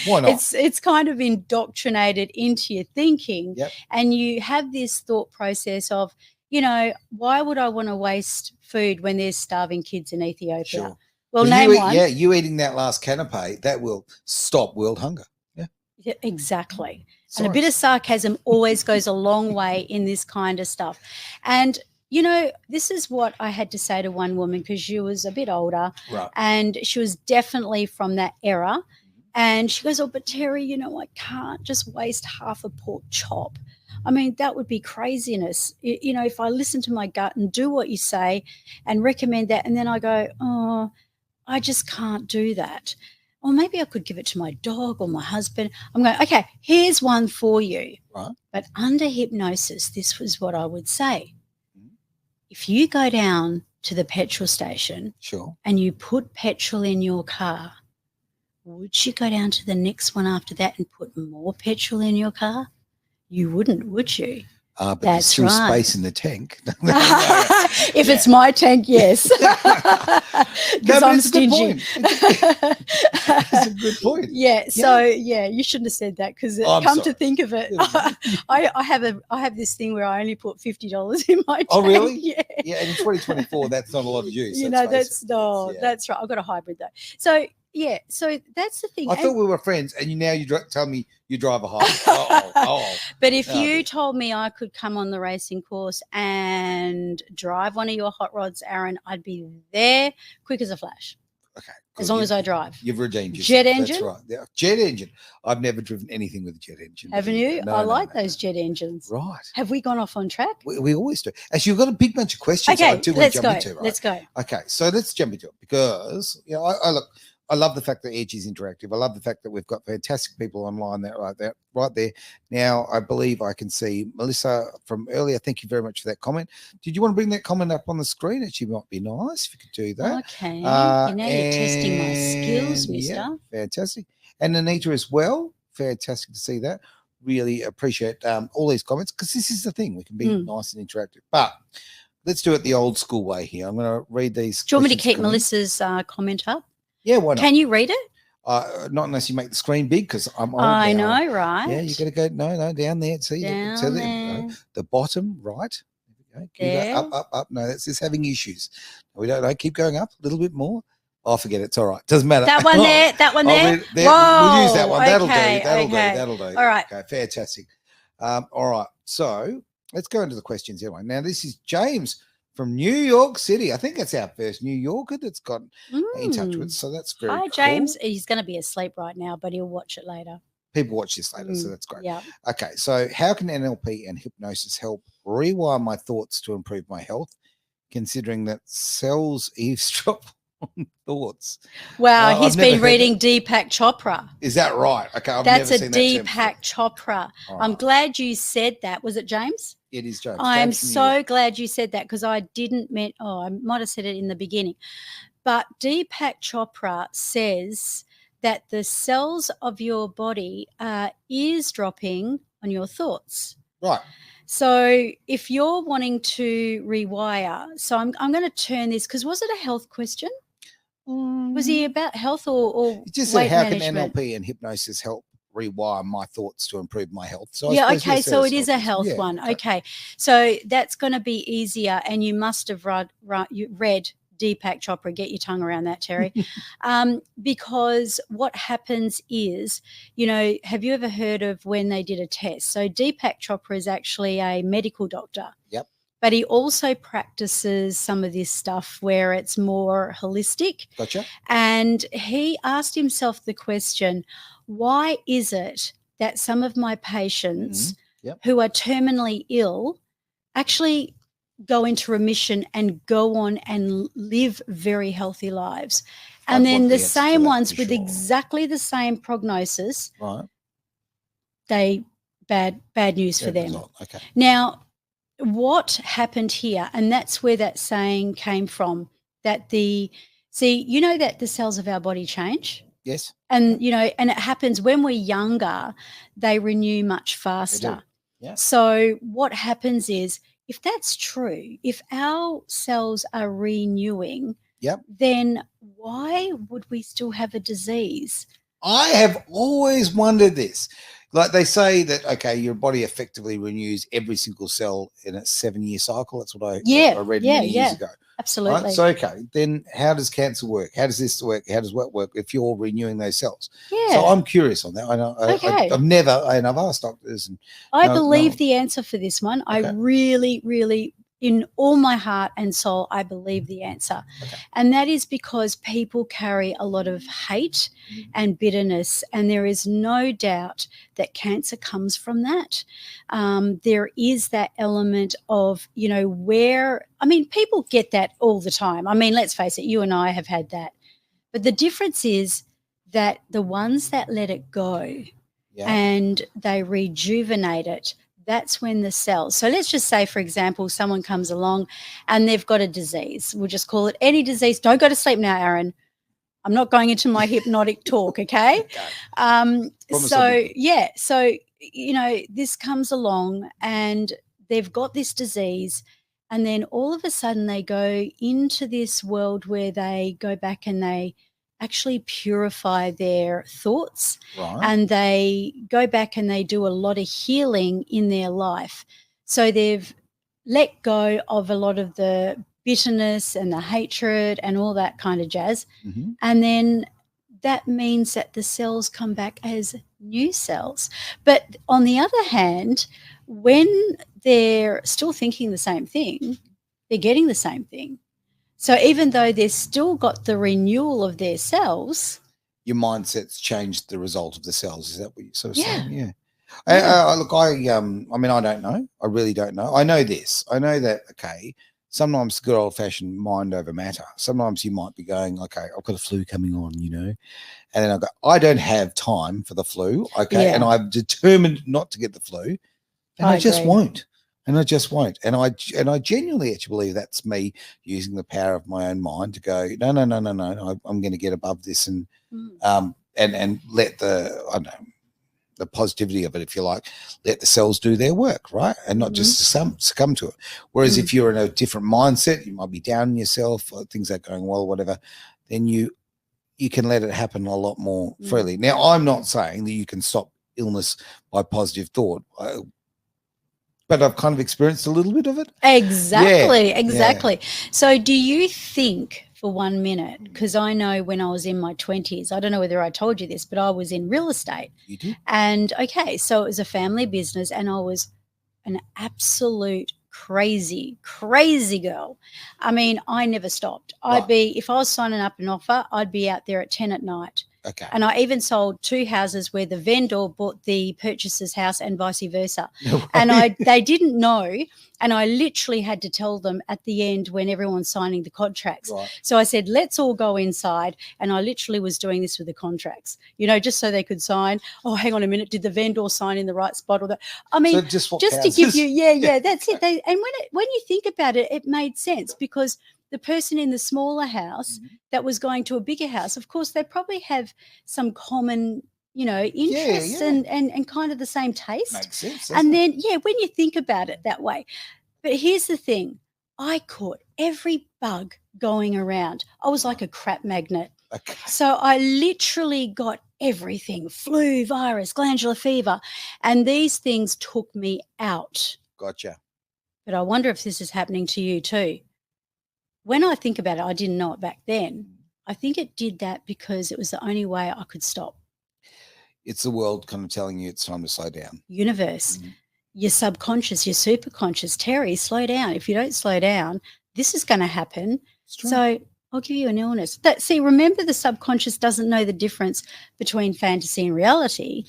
Speaker 3: Why not?
Speaker 2: It's kind of indoctrinated into your thinking. And you have this thought process of, you know, why would I want to waste food when there's starving kids in Ethiopia?
Speaker 3: Sure.
Speaker 2: Well, name one.
Speaker 3: Yeah, you eating that last canapé, that will stop world hunger.
Speaker 2: Yeah, exactly. And a bit of sarcasm always goes a long way in this kind of stuff. And, you know, this is what I had to say to one woman because she was a bit older and she was definitely from that era. And she goes, oh, but Terri, you know, I can't just waste half a pork chop. I mean, that would be craziness. You know, if I listen to my gut and do what you say and recommend that, and then I go, oh, I just can't do that. Or maybe I could give it to my dog or my husband. I'm going, okay, here's one for you. But under hypnosis, this was what I would say. If you go down to the petrol station and you put petrol in your car, would you go down to the next one after that and put more petrol in your car? You wouldn't, would you?
Speaker 3: But there's still space in the tank.
Speaker 2: If it's my tank, yes. Because I'm stingy.
Speaker 3: That's a good point.
Speaker 2: Yeah. So you shouldn't have said that because to think of it, I have this thing where I only put $50 in my tank.
Speaker 3: Oh, really?
Speaker 2: Yeah.
Speaker 3: Yeah. And in 2024, that's not a lot of use.
Speaker 2: You know, that's right. I've got a hybrid though. So yeah, so that's the thing.
Speaker 3: I thought we were friends, and you tell me you drive a hybrid.
Speaker 2: But if you told me I could come on the racing course and drive one of your hot rods, Aaron, I'd be there quick as a flash.
Speaker 3: Okay.
Speaker 2: As long as I drive.
Speaker 3: You've redeemed yourself.
Speaker 2: Jet engine?
Speaker 3: That's right. Yeah. Jet engine. I've never driven anything with a jet engine.
Speaker 2: Haven't you? I like those jet engines.
Speaker 3: Right.
Speaker 2: Have we gone off on track?
Speaker 3: We always do. Actually, you've got a big bunch of questions.
Speaker 2: Okay, let's go.
Speaker 3: Into, right?
Speaker 2: Let's go.
Speaker 3: Okay, so let's jump into it because, you know, I love the fact that Edge is interactive. I love the fact that we've got fantastic people online right there. Now, I believe I can see Melissa from earlier. Thank you very much for that comment. Did you want to bring that comment up on the screen? Actually, might be nice if you could do that.
Speaker 2: Okay. Now you're testing my skills, mister.
Speaker 3: Yeah, fantastic. And Anita as well. Fantastic to see that. Really appreciate all these comments because this is the thing. We can be nice and interactive. But let's do it the old school way here. I'm going to read these.
Speaker 2: Do you want me to keep Melissa's comment up?
Speaker 3: Yeah, why not?
Speaker 2: Can you read it?
Speaker 3: Not unless you make the screen big because I'm old.
Speaker 2: I know, right?
Speaker 3: Yeah, you got to go. No, down there. See,
Speaker 2: down there.
Speaker 3: The bottom right.
Speaker 2: There.
Speaker 3: Up. No, that's just having issues. We don't keep going up a little bit more. Oh, forget it. It's all right. Doesn't matter.
Speaker 2: That one there. That one there.
Speaker 3: We'll use that one.
Speaker 2: Okay,
Speaker 3: That'll do.
Speaker 2: All right.
Speaker 3: Okay, fantastic. All right. So let's go into the questions anyway. Now this is James from New York City. I think that's our first New Yorker that's gotten in touch with us. So that's very cool.
Speaker 2: James. He's going to be asleep right now, but he'll watch it later.
Speaker 3: People watch this later, so that's great.
Speaker 2: Yeah.
Speaker 3: Okay, so how can NLP and hypnosis help rewire my thoughts to improve my health, considering that cells eavesdrop on thoughts?
Speaker 2: Wow, he's
Speaker 3: I've never
Speaker 2: been
Speaker 3: heard
Speaker 2: reading Deepak Chopra.
Speaker 3: Is that right? Okay, I've
Speaker 2: That's
Speaker 3: never
Speaker 2: a
Speaker 3: seen that term before.
Speaker 2: Deepak Chopra.
Speaker 3: All
Speaker 2: I'm
Speaker 3: right.
Speaker 2: glad you said that. Was it James?
Speaker 3: It is James.
Speaker 2: I'm
Speaker 3: James from
Speaker 2: so glad you said that because I didn't mean, I might have said it in the beginning. But Deepak Chopra says that the cells of your body are eavesdropping on your thoughts.
Speaker 3: Right.
Speaker 2: So if you're wanting to rewire, so I'm going to turn this, because was it a health question? Was he about health or
Speaker 3: It just
Speaker 2: weight
Speaker 3: said, how
Speaker 2: management?
Speaker 3: can NLP and hypnosis help rewire my thoughts to improve my health? So
Speaker 2: Yeah,
Speaker 3: I suppose,
Speaker 2: okay,
Speaker 3: yes,
Speaker 2: so
Speaker 3: there's
Speaker 2: it is a health
Speaker 3: yeah,
Speaker 2: one. Okay, so that's going to be easier, and you must have read Deepak Chopra. Get your tongue around that, Terry. Because what happens is, have you ever heard of when they did a test? So Deepak Chopra is actually a medical doctor.
Speaker 3: Yep.
Speaker 2: But he also practices some of this stuff where it's more holistic.
Speaker 3: Gotcha.
Speaker 2: And he asked himself the question, why is it that some of my patients who are terminally ill actually go into remission and go on and live very healthy lives? And then the same ones with exactly the same prognosis, bad news for them.
Speaker 3: Okay.
Speaker 2: Now, what happened here, and that's where that saying came from, that that the cells of our body change.
Speaker 3: Yes.
Speaker 2: And, and it happens when we're younger, they renew much faster.
Speaker 3: Yeah.
Speaker 2: So what happens is, if that's true, if our cells are renewing, then why would we still have a disease?
Speaker 3: I have always wondered this. Like they say that, okay, your body effectively renews every single cell in a 7-year cycle. That's what I read many years ago.
Speaker 2: Absolutely.
Speaker 3: Right? So, okay, then how does cancer work? How does this work? How does what work if you're renewing those cells?
Speaker 2: Yeah.
Speaker 3: So I'm curious on that. I know.
Speaker 2: Okay.
Speaker 3: I've never, and I've asked doctors. And
Speaker 2: I believe the answer for this one. Okay. I really, really, in all my heart and soul, I believe the answer. Okay. And that is because people carry a lot of hate and bitterness, and there is no doubt that cancer comes from that. There is that element of, people get that all the time. I mean, let's face it, you and I have had that. But the difference is that the ones that let it go and they rejuvenate it, that's when the cells. So let's just say, for example, someone comes along and they've got a disease. We'll just call it any disease. Don't go to sleep now, Aaron. I'm not going into my hypnotic talk, okay? So this comes along and they've got this disease, and then all of a sudden they go into this world where they go back and they actually purify their thoughts, and they go back and they do a lot of healing in their life. So they've let go of a lot of the bitterness and the hatred and all that kind of jazz. Mm-hmm. And then that means that the cells come back as new cells. But on the other hand, when they're still thinking the same thing, they're getting the same thing. So even though they've still got the renewal of their cells,
Speaker 3: your mindset's changed the result of the cells. Is that what you're sort of saying? Yeah. Look, I don't know. I really don't know. I know this. I know that, okay, sometimes good old-fashioned mind over matter. Sometimes you might be going, okay, I've got a flu coming on, and then I go, I don't have time for the flu, okay, and I've determined not to get the flu, and I just won't. And I just won't. And I genuinely actually believe that's me using the power of my own mind to go, no. I'm going to get above this and let the positivity of it, if you like, let the cells do their work, right? And not just succumb to it. Whereas if you're in a different mindset, you might be down on yourself, or things aren't going well, whatever, then you can let it happen a lot more freely. Now, I'm not saying that you can stop illness by positive thought. But I've kind of experienced a little bit of it.
Speaker 2: Exactly. Yeah. So do you think, for 1 minute, because I know when I was in my 20s, I don't know whether I told you this, but I was in real estate.
Speaker 3: You did?
Speaker 2: And, okay, so it was a family business, and I was an absolute crazy girl. I mean, I never stopped. If I was signing up an offer, I'd be out there at 10 at night.
Speaker 3: Okay.
Speaker 2: And I even sold 2 houses where the vendor bought the purchaser's house and vice versa. And they didn't know. And I literally had to tell them at the end when everyone's signing the contracts.
Speaker 3: Right.
Speaker 2: So I said, let's all go inside. And I literally was doing this with the contracts, just so they could sign. Oh, hang on a minute. Did the vendor sign in the right spot? Or that? I mean,
Speaker 3: so just
Speaker 2: to give you, that's it. And when you think about it, it made sense because the person in the smaller house that was going to a bigger house, of course, they probably have some common, interests and kind of the same taste.
Speaker 3: Makes sense.
Speaker 2: And then, when you think about it that way. But here's the thing. I caught every bug going around. I was like a crap magnet.
Speaker 3: Okay.
Speaker 2: So I literally got everything, flu, virus, glandular fever, and these things took me out.
Speaker 3: Gotcha.
Speaker 2: But I wonder if this is happening to you too. When I think about it, I didn't know it back then. I think it did that because it was the only way I could stop.
Speaker 3: It's the world kind of telling you it's time to slow down.
Speaker 2: Universe, your subconscious, your superconscious, Terri, slow down. If you don't slow down, this is going to happen. So I'll give you an illness. Remember the subconscious doesn't know the difference between fantasy and reality.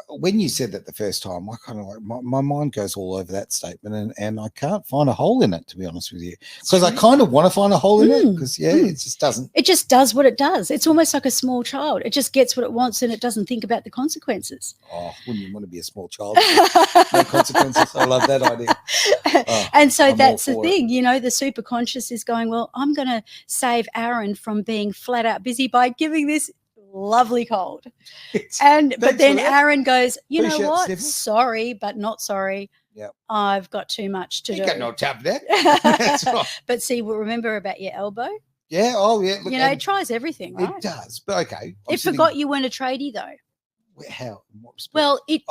Speaker 3: When you said that the first time, I kind of like my mind goes all over that statement, and I can't find a hole in it, to be honest with you, because I kind of want to find a hole in it because it just doesn't.
Speaker 2: It just does what it does. It's almost like a small child. It just gets what it wants and it doesn't think about the consequences.
Speaker 3: Oh, wouldn't you want to be a small child? No consequences. I love that idea.
Speaker 2: And so that's the thing, the super conscious is going, well, I'm going to save Aaron from being flat out busy by giving this lovely cold. But then Aaron goes, you know what?
Speaker 3: Stephen.
Speaker 2: Sorry, but not sorry.
Speaker 3: Yep.
Speaker 2: I've got too much to do.
Speaker 3: You got no time for that. That's right.
Speaker 2: But see, remember about your elbow?
Speaker 3: Yeah. Oh, yeah. Look,
Speaker 2: it tries everything, right?
Speaker 3: It does. But okay.
Speaker 2: It forgot you weren't a tradie though.
Speaker 3: How? In what respect?
Speaker 2: Well, it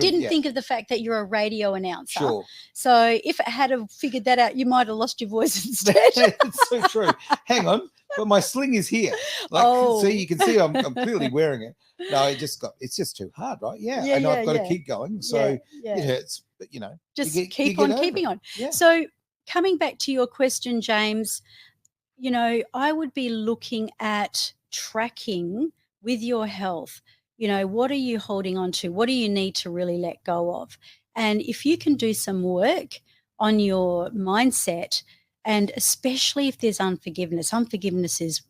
Speaker 2: didn't
Speaker 3: yeah.
Speaker 2: think of the fact that you're a radio announcer.
Speaker 3: Sure.
Speaker 2: So if it had have figured that out, you might have lost your voice instead.
Speaker 3: It's so true. Hang on, but my sling is here. See, you can see I'm clearly wearing it. No, it's just too hard, right? Yeah. And I've got to keep going. So it hurts, but
Speaker 2: just keep on keeping on.
Speaker 3: Yeah.
Speaker 2: So coming back to your question, James, I would be looking at tracking with your health. What are you holding on to? What do you need to really let go of? And if you can do some work on your mindset, and especially if there's unforgiveness is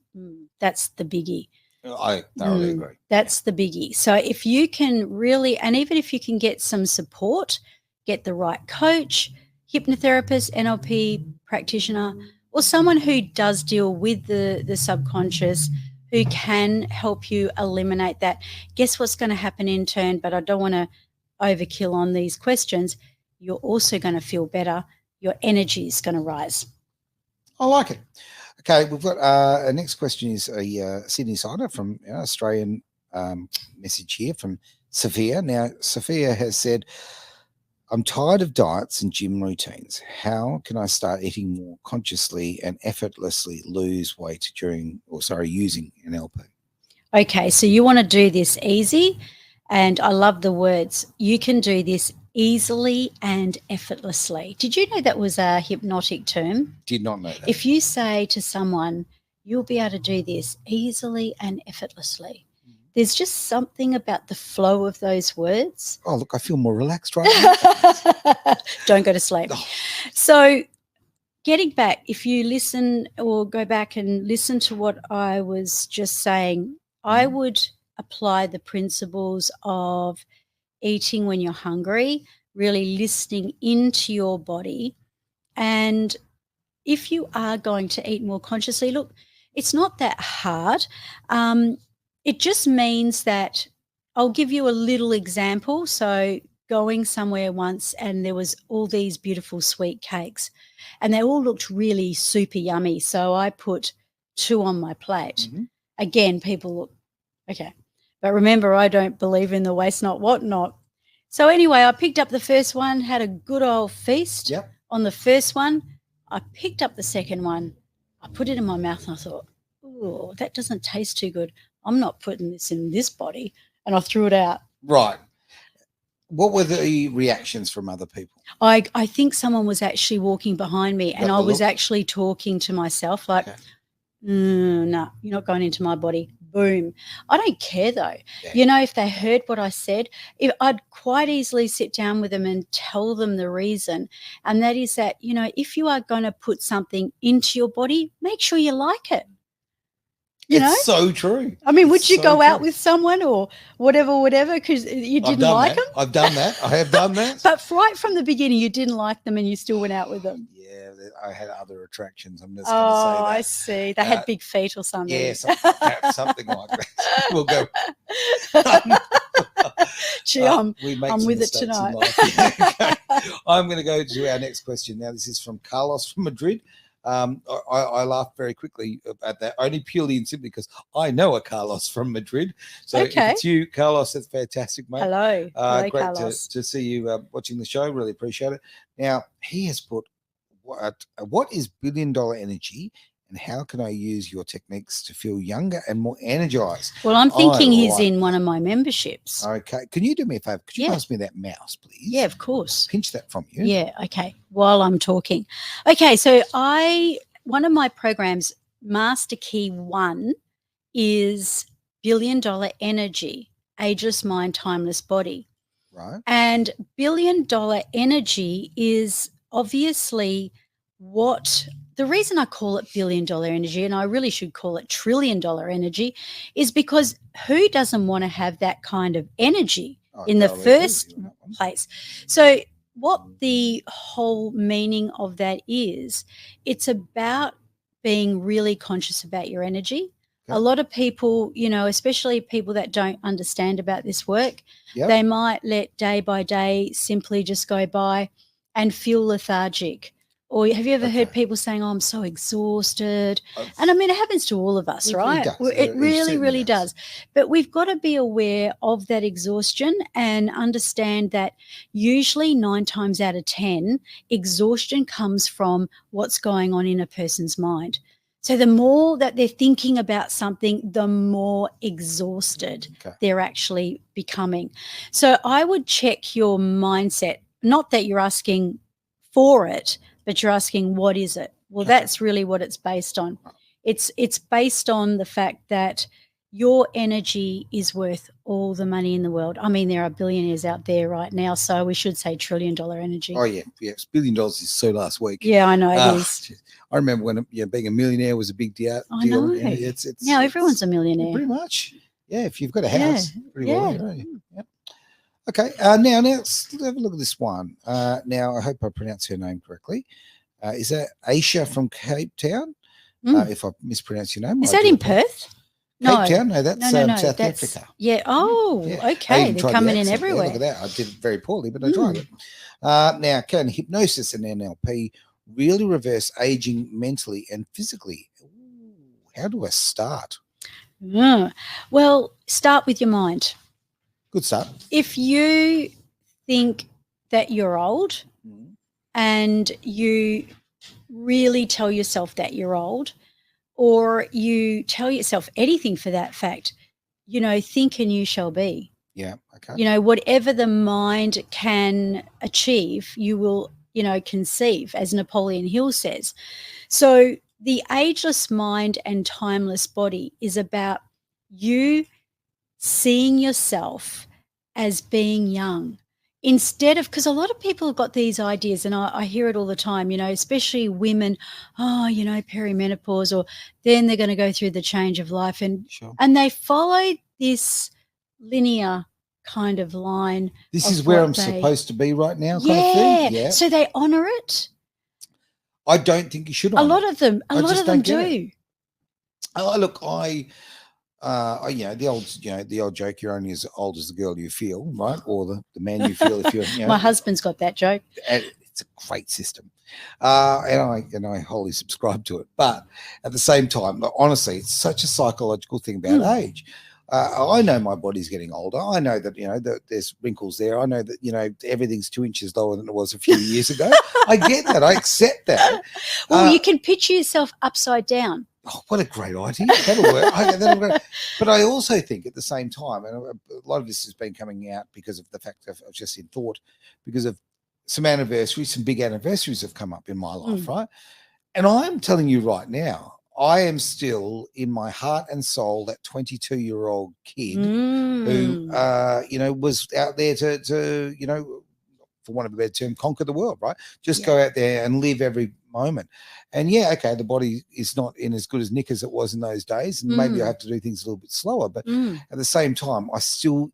Speaker 2: that's the biggie.
Speaker 3: I thoroughly agree.
Speaker 2: That's the biggie. So if you can really, and even if you can get some support, get the right coach, hypnotherapist, NLP practitioner, or someone who does deal with the subconscious, who can help you eliminate that. Guess what's going to happen in turn, but I don't want to overkill on these questions. You're also going to feel better. Your energy is going to rise.
Speaker 3: I like it. Okay, we've got our next question is a Sydney Sider from Australian message here from Sophia. Now, Sophia has said, I'm tired of diets and gym routines. How can I start eating more consciously and effortlessly lose weight using NLP? Okay,
Speaker 2: so you want to do this easy, and I love the words. You can do this easily and effortlessly. Did you know that was a hypnotic term?
Speaker 3: Did not know that.
Speaker 2: If you say to someone, you'll be able to do this easily and effortlessly, there's just something about the flow of those words.
Speaker 3: Oh, look, I feel more relaxed right now.
Speaker 2: Don't go to sleep. Oh. So getting back, if you listen or go back and listen to what I was just saying, I would apply the principles of eating when you're hungry, really listening into your body. And if you are going to eat more consciously, look, it's not that hard. It just means that I'll give you a little example. So going somewhere once and there was all these beautiful sweet cakes and they all looked really super yummy. So I put 2 on my plate. Again, people look, okay. But remember, I don't believe in the waste not, what not. So anyway, I picked up the first one, had a good old feast on the first one. I picked up the second one. I put it in my mouth and I thought, oh, that doesn't taste too good. I'm not putting this in this body. And I threw it out.
Speaker 3: Right. What were the reactions from other people?
Speaker 2: I think someone was actually walking behind me and I was actually talking to myself like, no, you're not going into my body. boom. I don't care though.
Speaker 3: Yeah.
Speaker 2: You know, if they heard what I said, I'd quite easily sit down with them and tell them the reason. And that is that, you know, if you are going to put something into your body, make sure you like it. You know?
Speaker 3: It's so true.
Speaker 2: I mean,
Speaker 3: It's
Speaker 2: would you
Speaker 3: so
Speaker 2: go out
Speaker 3: true.
Speaker 2: with someone or whatever because you didn't like them?
Speaker 3: I've done that. I have done that.
Speaker 2: But right from the beginning, you didn't like them and you still went out with them.
Speaker 3: Yeah, I had other attractions. I'm just going to say that.
Speaker 2: I see. They had big feet or something.
Speaker 3: Yeah, something like that. We'll go.
Speaker 2: Gee, I'm with it tonight.
Speaker 3: Okay. I'm going to go to our next question. Now, this is from Carlos from Madrid. I laughed very quickly about that, only purely and simply because I know a Carlos from Madrid. So if it's you, Carlos, that's fantastic, mate.
Speaker 2: Hello. Hello,
Speaker 3: great
Speaker 2: Carlos.
Speaker 3: to see you watching the show. Really appreciate it. Now, he has put, what is billion-dollar energy and how can I use your techniques to feel younger and more energized?
Speaker 2: Well, I'm thinking he's in one of my memberships.
Speaker 3: Okay. Can you do me a favor? Could you pass me that mouse, please?
Speaker 2: Yeah, of course.
Speaker 3: Pinch that from you.
Speaker 2: Yeah, okay. While I'm talking. Okay, so one of my programs, Master Key 1, is billion-dollar energy, ageless mind, timeless body.
Speaker 3: Right.
Speaker 2: And billion-dollar energy is obviously what the reason I call it billion-dollar energy, and I really should call it trillion-dollar energy, is because who doesn't want to have that kind of energy in the first place? So what the whole meaning of that is, it's about being really conscious about your energy. A lot of people, you know, especially people that don't understand about this work, they might let day by day simply just go by and feel lethargic. Or have you ever heard people saying, oh, I'm so exhausted? And I mean, it happens to all of us, right? It really does. But we've got to be aware of that exhaustion and understand that usually 9 times out of 10, exhaustion comes from what's going on in a person's mind. So the more that they're thinking about something, the more exhausted they're actually becoming. So I would check your mindset, not that you're asking for it, but you're asking, what is it? Well, that's really what it's based on. It's based on the fact that your energy is worth all the money in the world. I mean, there are billionaires out there right now, so we should say trillion-dollar energy.
Speaker 3: Oh, yeah. Yes. $1 billion is so last week.
Speaker 2: Yeah, I know it is.
Speaker 3: I remember when being a millionaire was a big deal.
Speaker 2: I know. Now everyone's a millionaire.
Speaker 3: Pretty much. Yeah, if you've got a house. Pretty well, don't you? Yep. Okay. Now let's have a look at this one. Now, I hope I pronounce her name correctly. Is that Aisha from Cape Town? If I mispronounce your name.
Speaker 2: Is that in Perth?
Speaker 3: Cape Town? No, that's South Africa.
Speaker 2: Yeah. Oh, okay. They're coming in everywhere.
Speaker 3: Yeah, look at that. I did it very poorly, but I tried it. Now, can hypnosis and NLP really reverse aging mentally and physically? Ooh, how do I start?
Speaker 2: Well, start with your mind.
Speaker 3: Good start.
Speaker 2: If you think that you're old and you really tell yourself that you're old, or you tell yourself anything for that fact, you know, think and you shall be.
Speaker 3: Yeah, okay.
Speaker 2: You know, whatever the mind can achieve, you will, you know, conceive, as Napoleon Hill says. So the ageless mind and timeless body is about you seeing yourself as being young. Instead of, because a lot of people have got these ideas, and I hear it all the time, you know, especially women, oh, you know, perimenopause, or then they're going to go through the change of life. And they follow this linear kind of line.
Speaker 3: This is where I'm supposed to be right now, kind of thing? Yeah.
Speaker 2: So they honor it.
Speaker 3: I don't think you should honor it.
Speaker 2: A lot of them do.
Speaker 3: Oh, look, the old joke, you're only as old as the girl you feel, right? Or the man you feel if you're, you know.
Speaker 2: My husband's got that joke.
Speaker 3: It's a great system. And I wholly subscribe to it. But at the same time, honestly, it's such a psychological thing about age. I know my body's getting older. I know that, you know, that there's wrinkles there. I know that, you know, everything's 2 inches lower than it was a few years ago. I get that. I accept that.
Speaker 2: Well, you can picture yourself upside down.
Speaker 3: Oh, what a great idea. That'll work. That'll work. But I also think at the same time, and a lot of this has been coming out because of the fact of just in thought, because of some big anniversaries have come up in my life, right? And I'm telling you right now, I am still in my heart and soul that 22-year-old kid who, was out there to, for want of a better term, conquer the world, right? Just go out there and live every moment. And the body is not in as good as nick as it was in those days. And maybe I have to do things a little bit slower. But at the same time, I'm still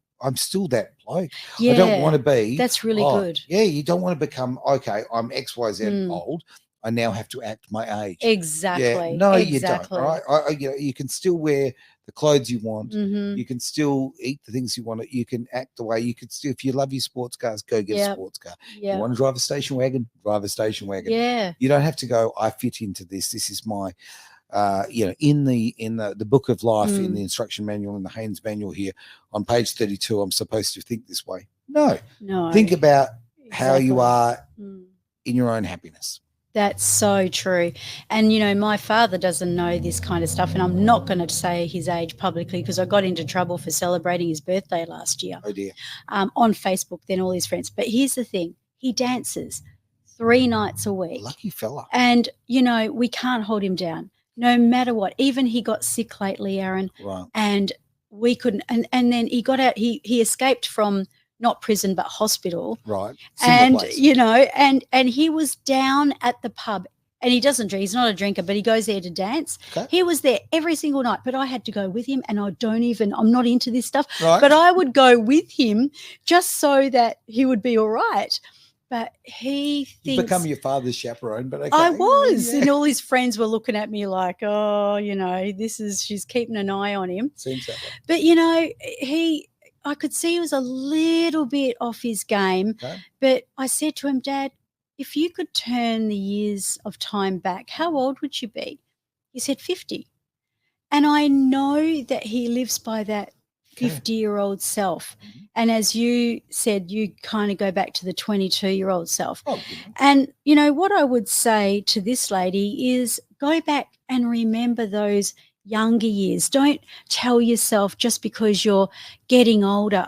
Speaker 3: that bloke. I don't want to be.
Speaker 2: That's really good.
Speaker 3: Yeah, you don't want to become, I'm XYZ old. I now have to act my age.
Speaker 2: Exactly.
Speaker 3: Yeah. No, you don't. All right. You can still wear the clothes you want. You can still eat the things you want. You can act the way you could still. If you love your sports cars, go get a sports car. You want to drive a station wagon, drive a station wagon.
Speaker 2: Yeah.
Speaker 3: You don't have to go, I fit into this. This is my in the book of life, in the instruction manual, in the Haynes manual here on page 32, I'm supposed to think this way. No. Think about how you are in your own happiness.
Speaker 2: That's so true. And, my father doesn't know this kind of stuff, and I'm not going to say his age publicly because I got into trouble for celebrating his birthday last year.
Speaker 3: Oh, dear.
Speaker 2: On Facebook, then all his friends. But here's the thing. He dances 3 nights a week.
Speaker 3: Lucky fella.
Speaker 2: And, we can't hold him down no matter what. Even he got sick lately, Aaron.
Speaker 3: Right.
Speaker 2: And we couldn't. And then he got out. He escaped from not prison, but hospital.
Speaker 3: Right.
Speaker 2: And,
Speaker 3: place.
Speaker 2: and he was down at the pub, and he doesn't drink. He's not a drinker, but he goes there to dance.
Speaker 3: Okay.
Speaker 2: He was there every single night, but I had to go with him, and I'm not into this stuff,
Speaker 3: right.
Speaker 2: but I would go with him just so that he would be all right. But he thinks...
Speaker 3: You become your father's chaperone, but okay.
Speaker 2: I was, and all his friends were looking at me like, oh, she's keeping an eye on him.
Speaker 3: Seems that way.
Speaker 2: But, I could see he was a little bit off his game, but I said to him, Dad, if you could turn the years of time back, how old would you be? He said 50. And I know that he lives by that 50-year-old self. And as you said, you kind of go back to the 22-year-old self.
Speaker 3: Oh,
Speaker 2: and, what I would say to this lady is go back and remember those younger years. Don't tell yourself just because you're getting older,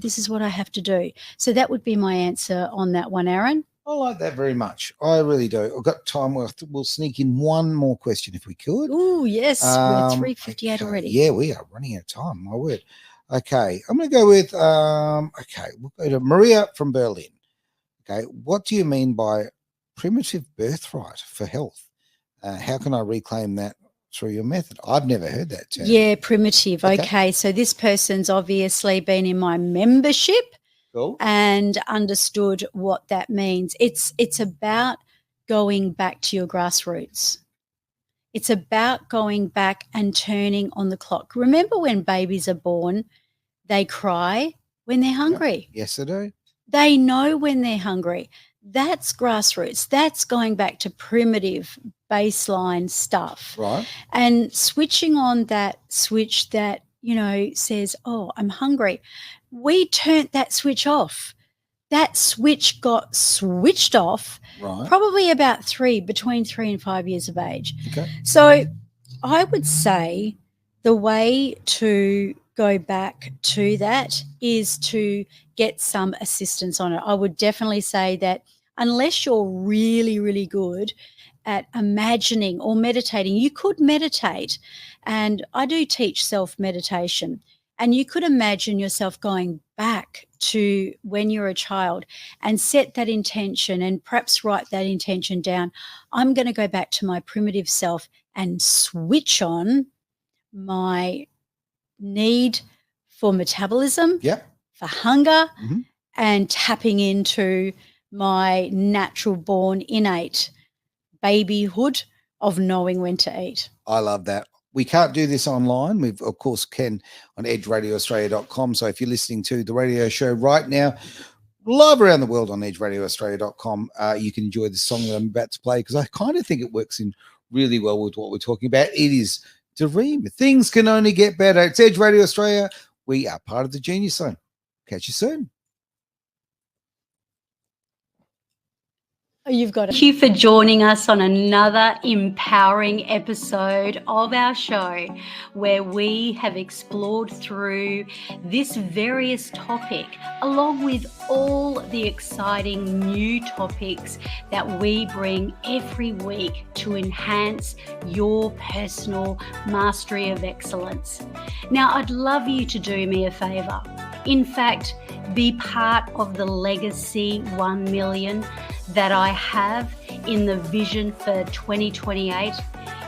Speaker 2: this is what I have to do. So that would be my answer on that one, Aaron.
Speaker 3: I like that very much. I really do. I've got time. We'll sneak in one more question if we could.
Speaker 2: Oh, yes. We're 3:58 already.
Speaker 3: Yeah, we are running out of time. My word. Okay. I'm going to go with, we'll go to Maria from Berlin. Okay. What do you mean by primitive birthright for health? How can I reclaim that through your method? I've never heard that term.
Speaker 2: Yeah, primitive. Okay. So this person's obviously been in my membership.
Speaker 3: Cool.
Speaker 2: And understood what that means. It's about going back to your grassroots. It's about going back and turning on the clock. Remember when babies are born, they cry when they're hungry.
Speaker 3: Yep. Yes, they do.
Speaker 2: They know when they're hungry. That's grassroots. That's going back to primitive baseline stuff.
Speaker 3: Right.
Speaker 2: And switching on that switch that, says, oh, I'm hungry. We turned that switch off. That switch got switched off probably about between 3 and 5 years of age.
Speaker 3: Okay.
Speaker 2: So I would say the way to go back to that is to get some assistance on it. I would definitely say that unless you're really, really good at imagining or meditating, you could meditate. And I do teach self-meditation. And you could imagine yourself going back to when you're a child and set that intention and perhaps write that intention down. I'm going to go back to my primitive self and switch on my need for metabolism, for hunger, and tapping into my natural born innate babyhood of knowing when to eat.
Speaker 3: I love that. We can't do this online. We've, of course, can on edgeradioaustralia.com. So if you're listening to the radio show right now, live around the world on edgeradioaustralia.com, you can enjoy the song that I'm about to play because I kind of think it works in really well with what we're talking about. It is Dream. Things can only get better. It's Edge Radio Australia. We are part of the Genius Zone. Catch you soon.
Speaker 2: You've got it. Thank you for joining us on another empowering episode of our show, where we have explored through this various topic, along with all the exciting new topics that we bring every week to enhance your personal mastery of excellence. Now, I'd love you to do me a favor. In fact, be part of the Legacy 1 million that I have in the vision for 2028.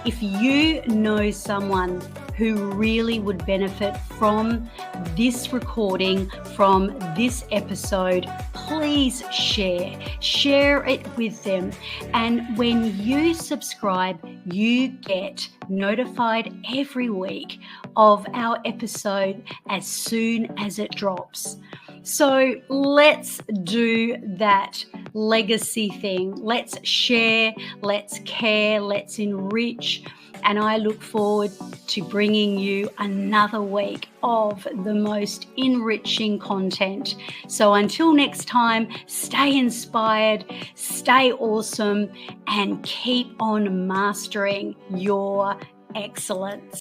Speaker 2: If you know someone who really would benefit from this recording, from this episode, please share it with them. And when you subscribe, you get notified every week of our episode as soon as it drops. So let's do that legacy thing. Let's share, let's care, let's enrich. And I look forward to bringing you another week of the most enriching content. So until next time, stay inspired, stay awesome, and keep on mastering your excellence.